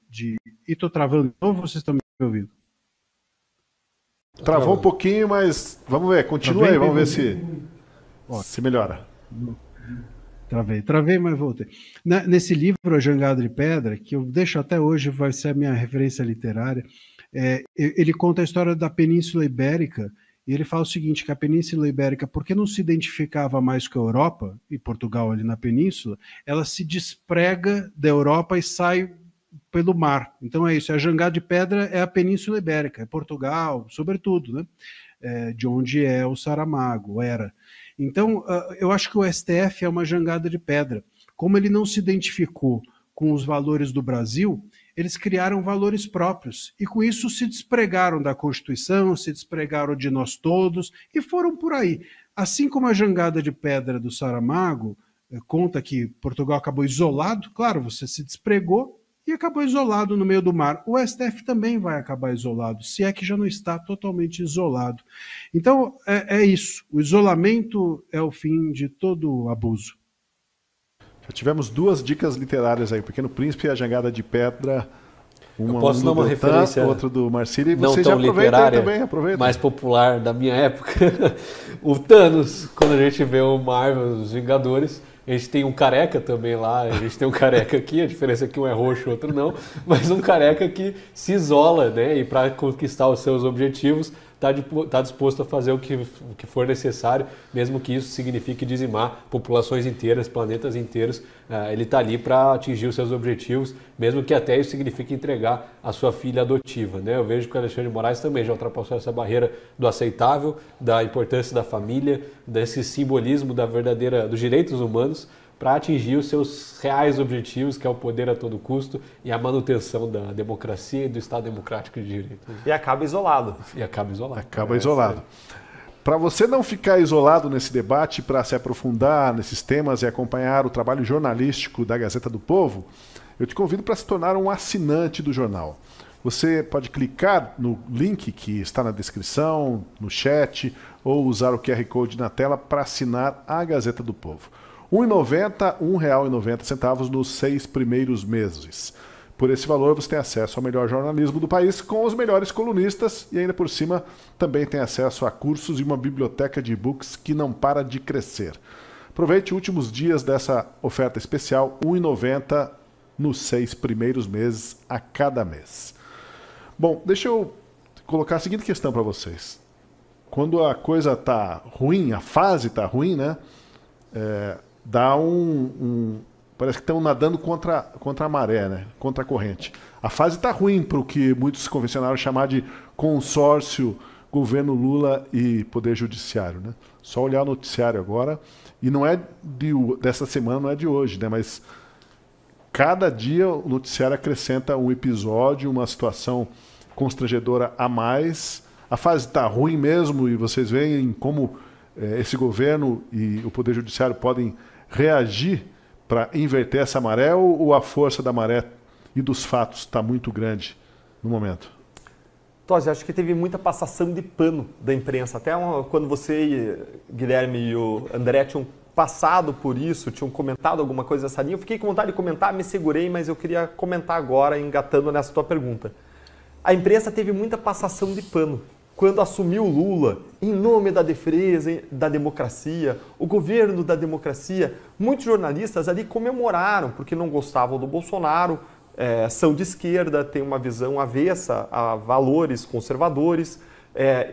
de... E estou travando de novo, vocês estão me ouvindo? Travou um pouquinho, mas vamos ver, continua aí, vamos ver se melhora. Travei, mas voltei. Nesse livro, A Jangada de Pedra, que eu deixo até hoje, vai ser a minha referência literária, ele conta a história da Península Ibérica, e ele fala o seguinte, que a Península Ibérica, porque não se identificava mais com a Europa, e Portugal ali na Península, ela se desprega da Europa e sai pelo mar. Então é isso, a Jangada de Pedra é a Península Ibérica, é Portugal, sobretudo, né? De onde é o Saramago, era. Então, eu acho que o STF é uma jangada de pedra. Como ele não se identificou com os valores do Brasil, eles criaram valores próprios e com isso se despregaram da Constituição, se despregaram de nós todos e foram por aí. Assim como a jangada de pedra do Saramago conta que Portugal acabou isolado, claro, você se despregou e acabou isolado no meio do mar. O STF também vai acabar isolado, se é que já não está totalmente isolado. Então, é isso. O isolamento é o fim de todo abuso. Já tivemos duas dicas literárias aí, o Pequeno Príncipe e a Jangada de Pedra. Eu posso dar uma referência outra do Marcílio, e não você tão já aproveita literária, também, aproveita. mais popular da minha época. O Thanos, quando a gente vê o Marvel, os Vingadores, a gente tem um careca também lá, a gente tem um careca aqui, a diferença é que um é roxo, o outro não, mas um careca que se isola, né, e para conquistar os seus objetivos está disposto a fazer o que for necessário, mesmo que isso signifique dizimar populações inteiras, planetas inteiros. Ele está ali para atingir os seus objetivos, mesmo que até isso signifique entregar a sua filha adotiva, né? Eu vejo que o Alexandre de Moraes também já ultrapassou essa barreira do aceitável, da importância da família, desse simbolismo dos direitos humanos, para atingir os seus reais objetivos, que é o poder a todo custo e a manutenção da democracia e do Estado democrático de direito. E acaba isolado. Acaba isolado. Para você não ficar isolado nesse debate, para se aprofundar nesses temas e acompanhar o trabalho jornalístico da Gazeta do Povo, eu te convido para se tornar um assinante do jornal. Você pode clicar no link que está na descrição, no chat, ou usar o QR Code na tela para assinar a Gazeta do Povo. R$ 1,90, R$ 1,90 nos 6 primeiros meses. Por esse valor você tem acesso ao melhor jornalismo do país com os melhores colunistas e ainda por cima também tem acesso a cursos e uma biblioteca de e-books que não para de crescer. Aproveite os últimos dias dessa oferta especial, R$ 1,90 nos 6 primeiros meses a cada mês. Bom, deixa eu colocar a seguinte questão para vocês. Quando a coisa está ruim, a fase está ruim, né? Dá parece que estão nadando contra a maré, né? Contra a corrente. A fase está ruim para o que muitos convencionaram chamar de consórcio governo Lula e Poder Judiciário, né? Só olhar o noticiário agora, e não é dessa semana, não é de hoje, né? Mas cada dia o noticiário acrescenta um episódio, uma situação constrangedora a mais. A fase está ruim mesmo, e vocês veem como esse governo e o Poder Judiciário podem reagir para inverter essa maré, ou a força da maré e dos fatos está muito grande no momento? Tosi, acho que teve muita passação de pano da imprensa. Até quando você, Guilherme, e o André tinham passado por isso, tinham comentado alguma coisa dessa linha, eu fiquei com vontade de comentar, me segurei, mas eu queria comentar agora, engatando nessa tua pergunta. A imprensa teve muita passação de pano. Quando assumiu Lula, em nome da defesa da democracia, o governo da democracia, muitos jornalistas ali comemoraram, porque não gostavam do Bolsonaro, são de esquerda, têm uma visão avessa a valores conservadores,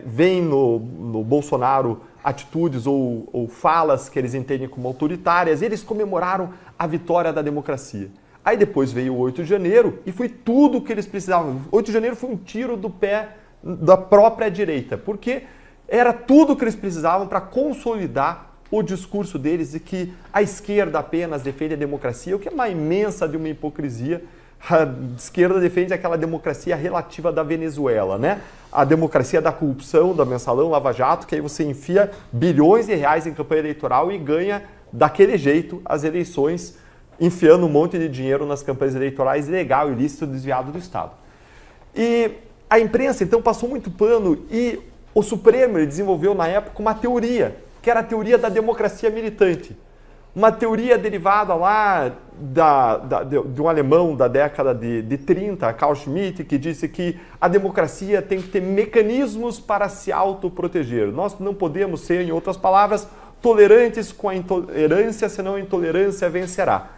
veem no Bolsonaro atitudes ou falas que eles entendem como autoritárias, e eles comemoraram a vitória da democracia. Aí depois veio o 8 de janeiro e foi tudo o que eles precisavam. 8 de janeiro foi um tiro do pé da própria direita, porque era tudo o que eles precisavam para consolidar o discurso deles de que a esquerda apenas defende a democracia, o que é uma imensa de uma hipocrisia. A esquerda defende aquela democracia relativa da Venezuela, né? A democracia da corrupção, da mensalão, Lava Jato, que aí você enfia bilhões de reais em campanha eleitoral e ganha daquele jeito as eleições, enfiando um monte de dinheiro nas campanhas eleitorais, ilegal, ilícito, desviado do Estado. E a imprensa, então, passou muito pano, e o Supremo desenvolveu, na época, uma teoria, que era a teoria da democracia militante. Uma teoria derivada lá de um alemão da década de 30, Carl Schmitt, que disse que a democracia tem que ter mecanismos para se autoproteger. Nós não podemos ser, em outras palavras, tolerantes com a intolerância, senão a intolerância vencerá.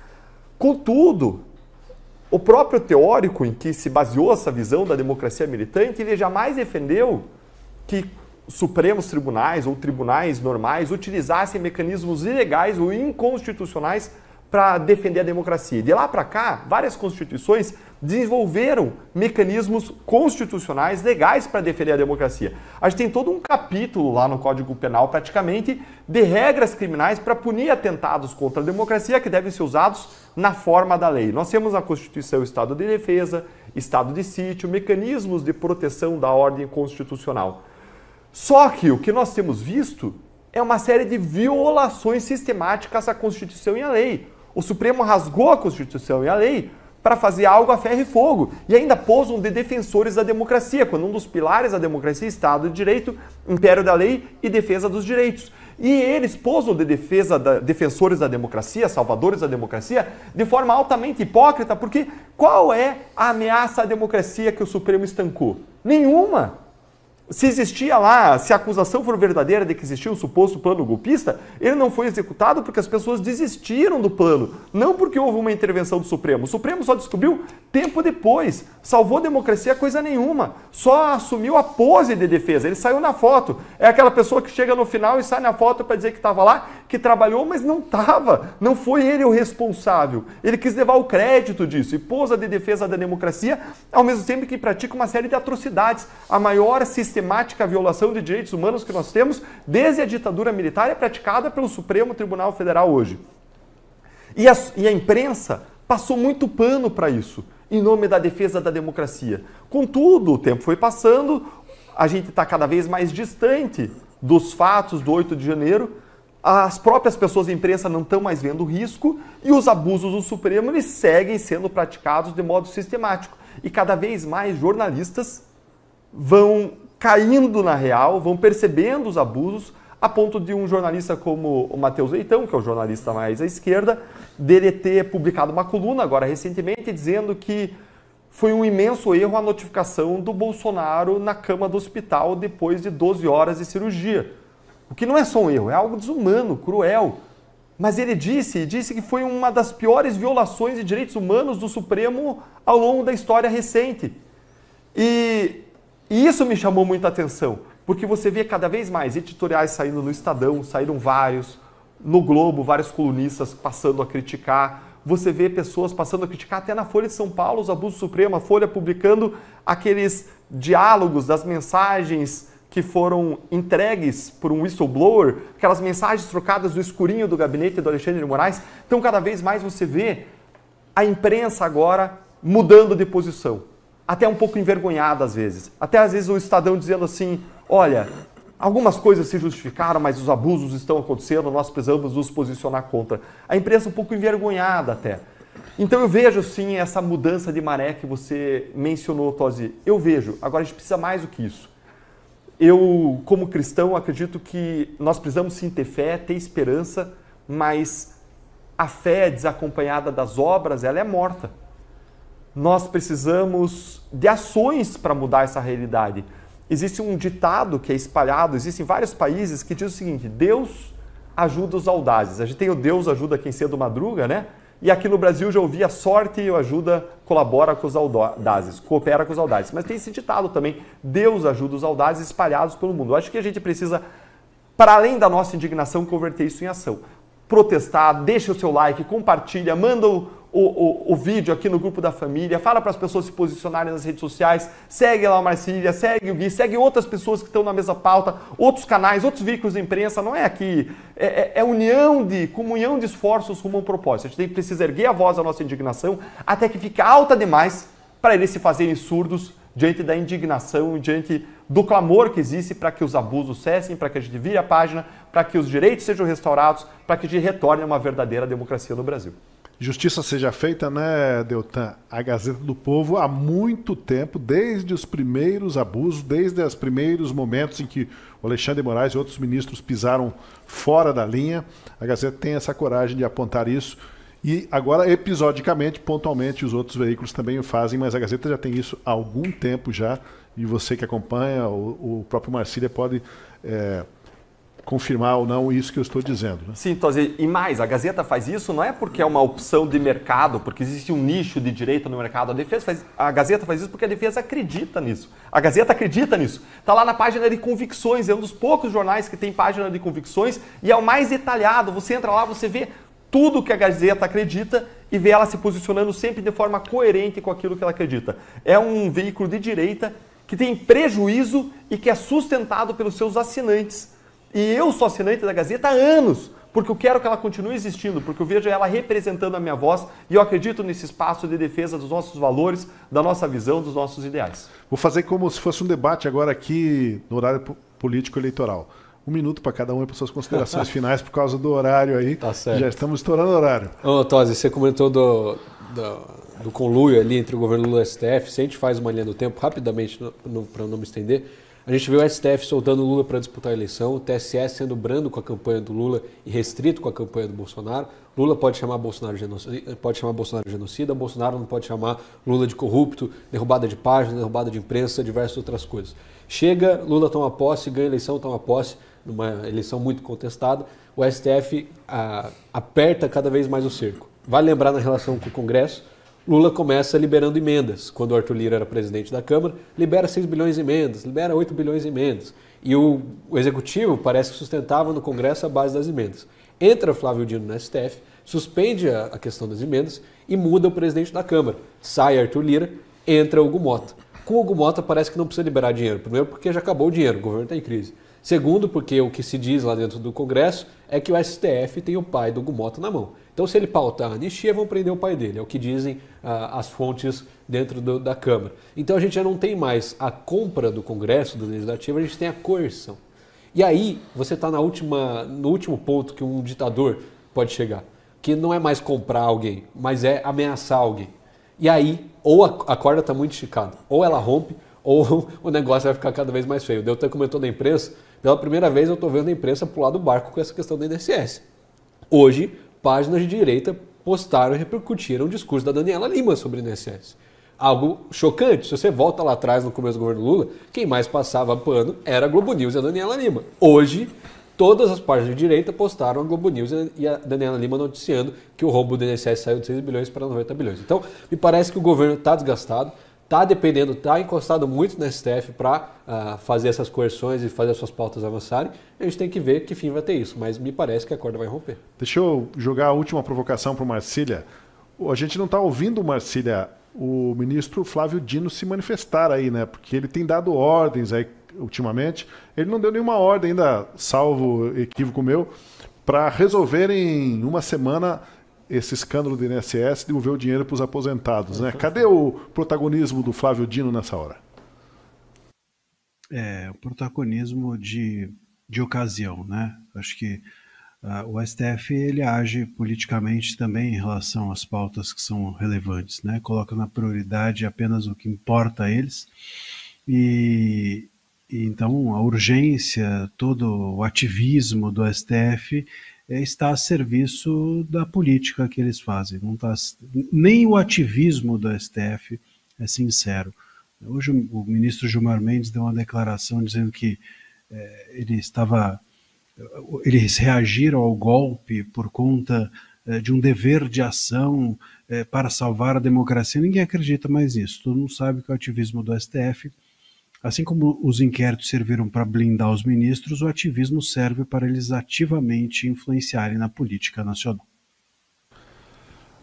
Contudo, o próprio teórico em que se baseou essa visão da democracia militante, ele jamais defendeu que supremos tribunais ou tribunais normais utilizassem mecanismos ilegais ou inconstitucionais para defender a democracia. De lá para cá, várias constituições desenvolveram mecanismos constitucionais legais para defender a democracia. A gente tem todo um capítulo lá no Código Penal, praticamente, de regras criminais para punir atentados contra a democracia que devem ser usados na forma da lei. Nós temos na Constituição o Estado de Defesa, Estado de Sítio, mecanismos de proteção da ordem constitucional. Só que o que nós temos visto é uma série de violações sistemáticas à Constituição e à lei. O Supremo rasgou a Constituição e a lei para fazer algo a ferro e fogo, e ainda posam de defensores da democracia, quando um dos pilares da democracia é Estado de Direito, Império da Lei e defesa dos direitos. E eles posam de defensores da democracia, salvadores da democracia, de forma altamente hipócrita, porque qual é a ameaça à democracia que o Supremo estancou? Nenhuma! Se existia lá, se a acusação for verdadeira de que existia um suposto plano golpista, ele não foi executado porque as pessoas desistiram do plano, não porque houve uma intervenção do Supremo. O Supremo só descobriu tempo depois, salvou a democracia coisa nenhuma, só assumiu a pose de defesa, ele saiu na foto. É aquela pessoa que chega no final e sai na foto para dizer que estava lá, que trabalhou, mas não estava, não foi ele o responsável. Ele quis levar o crédito disso e posa de defesa da democracia, ao mesmo tempo que pratica uma série de atrocidades. A maior sistemática violação de direitos humanos que nós temos desde a ditadura militar é praticada pelo Supremo Tribunal Federal hoje. E a imprensa passou muito pano para isso, em nome da defesa da democracia. Contudo, o tempo foi passando, a gente está cada vez mais distante dos fatos do 8 de janeiro, as próprias pessoas da imprensa não estão mais vendo risco e os abusos do Supremo eles seguem sendo praticados de modo sistemático. E cada vez mais jornalistas vão caindo na real, vão percebendo os abusos, a ponto de um jornalista como o Matheus Leitão, que é o jornalista mais à esquerda, dele ter publicado uma coluna agora recentemente dizendo que foi um imenso erro a notificação do Bolsonaro na cama do hospital depois de 12 horas de cirurgia. O que não é só um erro, é algo desumano, cruel. Mas ele disse que foi uma das piores violações de direitos humanos do Supremo ao longo da história recente. E isso me chamou muita atenção, porque você vê cada vez mais editoriais saindo no Estadão, saíram vários, no Globo, vários colunistas passando a criticar. Você vê pessoas passando a criticar até na Folha de São Paulo os abusos supremos, a Folha publicando aqueles diálogos das mensagens que foram entregues por um whistleblower, aquelas mensagens trocadas do escurinho do gabinete do Alexandre de Moraes. Então, cada vez mais você vê a imprensa agora mudando de posição, até um pouco envergonhada às vezes. Até às vezes o Estadão dizendo assim, olha, algumas coisas se justificaram, mas os abusos estão acontecendo, nós precisamos nos posicionar contra. A imprensa um pouco envergonhada até. Então eu vejo sim essa mudança de maré que você mencionou, Tosi. Eu vejo. Agora a gente precisa mais do que isso. Eu, como cristão, acredito que nós precisamos sim ter fé, ter esperança, mas a fé desacompanhada das obras, ela é morta. Nós precisamos de ações para mudar essa realidade. Existe um ditado que é espalhado, existem vários países que diz o seguinte, Deus ajuda os audazes. A gente tem o Deus ajuda quem cedo madruga, né? E aqui no Brasil já ouvi a sorte e ajuda colabora com os audazes, coopera com os audazes. Mas tem esse ditado também, Deus ajuda os audazes espalhados pelo mundo. Eu acho que a gente precisa, para além da nossa indignação, converter isso em ação. Protestar, deixa o seu like, compartilha, manda o vídeo aqui no grupo da família, fala para as pessoas se posicionarem nas redes sociais, segue lá o Marcília, segue o Gui, segue outras pessoas que estão na mesma pauta, outros canais, outros veículos de imprensa, não é aqui, é comunhão de esforços rumo a um propósito. A gente precisa erguer a voz da nossa indignação até que fique alta demais para eles se fazerem surdos diante da indignação, diante do clamor que existe para que os abusos cessem, para que a gente vire a página, para que os direitos sejam restaurados, para que a gente retorne a uma verdadeira democracia no Brasil. Justiça seja feita, né, Deltan? A Gazeta do Povo, há muito tempo, desde os primeiros abusos, desde os primeiros momentos em que o Alexandre de Moraes e outros ministros pisaram fora da linha, a Gazeta tem essa coragem de apontar isso. E agora, episodicamente, pontualmente, os outros veículos também o fazem, mas a Gazeta já tem isso há algum tempo já, e você que acompanha, o próprio Marcília pode confirmar ou não isso que eu estou dizendo. Né? Sim, Tosi, e mais, a Gazeta faz isso não é porque é uma opção de mercado, porque existe um nicho de direita no mercado. A Gazeta faz isso porque a defesa acredita nisso. A Gazeta acredita nisso. Está lá na página de convicções, é um dos poucos jornais que tem página de convicções e é o mais detalhado. Você entra lá, você vê tudo que a Gazeta acredita e vê ela se posicionando sempre de forma coerente com aquilo que ela acredita. É um veículo de direita que tem prejuízo e que é sustentado pelos seus assinantes. E eu sou assinante da Gazeta há anos, porque eu quero que ela continue existindo, porque eu vejo ela representando a minha voz e eu acredito nesse espaço de defesa dos nossos valores, da nossa visão, dos nossos ideais. Vou fazer como se fosse um debate agora aqui no horário político-eleitoral. 1 minuto para cada um para suas considerações finais por causa do horário aí. Tá certo. Já estamos estourando o horário. Ô, Tosi, você comentou do conluio ali entre o governo Lula e o STF. Se a gente faz uma linha do tempo, rapidamente, para não me estender, a gente viu o STF soltando o Lula para disputar a eleição, o TSE sendo brando com a campanha do Lula e restrito com a campanha do Bolsonaro. Lula pode chamar Bolsonaro de genocida, Bolsonaro não pode chamar Lula de corrupto, derrubada de página, derrubada de imprensa, diversas outras coisas. Chega, Lula toma posse, ganha a eleição, toma posse, numa eleição muito contestada, o STF aperta cada vez mais o cerco. Vale lembrar na relação com o Congresso, Lula começa liberando emendas. Quando o Arthur Lira era presidente da Câmara, libera 6 bilhões em emendas, libera 8 bilhões em emendas. E o Executivo parece que sustentava no Congresso a base das emendas. Entra Flávio Dino no STF, suspende a questão das emendas e muda o presidente da Câmara. Sai Arthur Lira, entra Hugo Mota. Com o Hugo Mota parece que não precisa liberar dinheiro. Primeiro porque já acabou o dinheiro, o governo está em crise. Segundo, porque o que se diz lá dentro do Congresso é que o STF tem o pai do Hugo Mota na mão. Então, se ele pautar a anistia, vão prender o pai dele. É o que dizem as fontes dentro da Câmara. Então, a gente já não tem mais a compra do Congresso, do Legislativo, a gente tem a coerção. E aí, você está no último ponto que um ditador pode chegar, que não é mais comprar alguém, mas é ameaçar alguém. E aí, ou a corda está muito esticada, ou ela rompe, ou o negócio vai ficar cada vez mais feio. O Deltan comentou na imprensa, pela primeira vez eu estou vendo a imprensa pular do barco com essa questão do INSS. Hoje, páginas de direita postaram e repercutiram o discurso da Daniela Lima sobre o INSS. Algo chocante. Se você volta lá atrás no começo do governo Lula, quem mais passava pano era a Globo News e a Daniela Lima. Hoje, todas as páginas de direita postaram a Globo News e a Daniela Lima noticiando que o rombo do INSS saiu de 6 bilhões para 90 bilhões. Então, me parece que o governo está desgastado, está dependendo, está encostado muito no STF para fazer essas coerções e fazer as suas pautas avançarem. A gente tem que ver que fim vai ter isso, mas me parece que a corda vai romper. Deixa eu jogar a última provocação para o Marcília. A gente não está ouvindo, Marcília, o ministro Flávio Dino se manifestar aí, né? Porque ele tem dado ordens aí ultimamente. Ele não deu nenhuma ordem ainda, salvo equívoco meu, para resolver em uma semana esse escândalo do INSS, devolver o dinheiro para os aposentados, né? Cadê o protagonismo do Flávio Dino nessa hora? O protagonismo de ocasião, né? Acho que o STF ele age politicamente também em relação às pautas que são relevantes, né? Coloca na prioridade apenas o que importa a eles e então a urgência, todo o ativismo do STF está a serviço da política que eles fazem. Não tá, nem o ativismo do STF é sincero. Hoje o ministro Gilmar Mendes deu uma declaração dizendo que eles reagiram ao golpe por conta de um dever de ação para salvar a democracia. Ninguém acredita mais nisso. Todo mundo sabe que o ativismo do STF, assim como os inquéritos serviram para blindar os ministros, o ativismo serve para eles ativamente influenciarem na política nacional.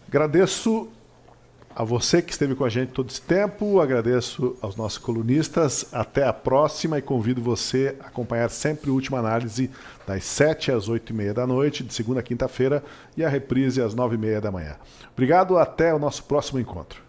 Agradeço a você que esteve com a gente todo esse tempo, agradeço aos nossos colunistas, até a próxima e convido você a acompanhar sempre a Última Análise das 7 às 8h30 da noite, de segunda a quinta-feira, e a reprise às 9h30 da manhã. Obrigado, até o nosso próximo encontro.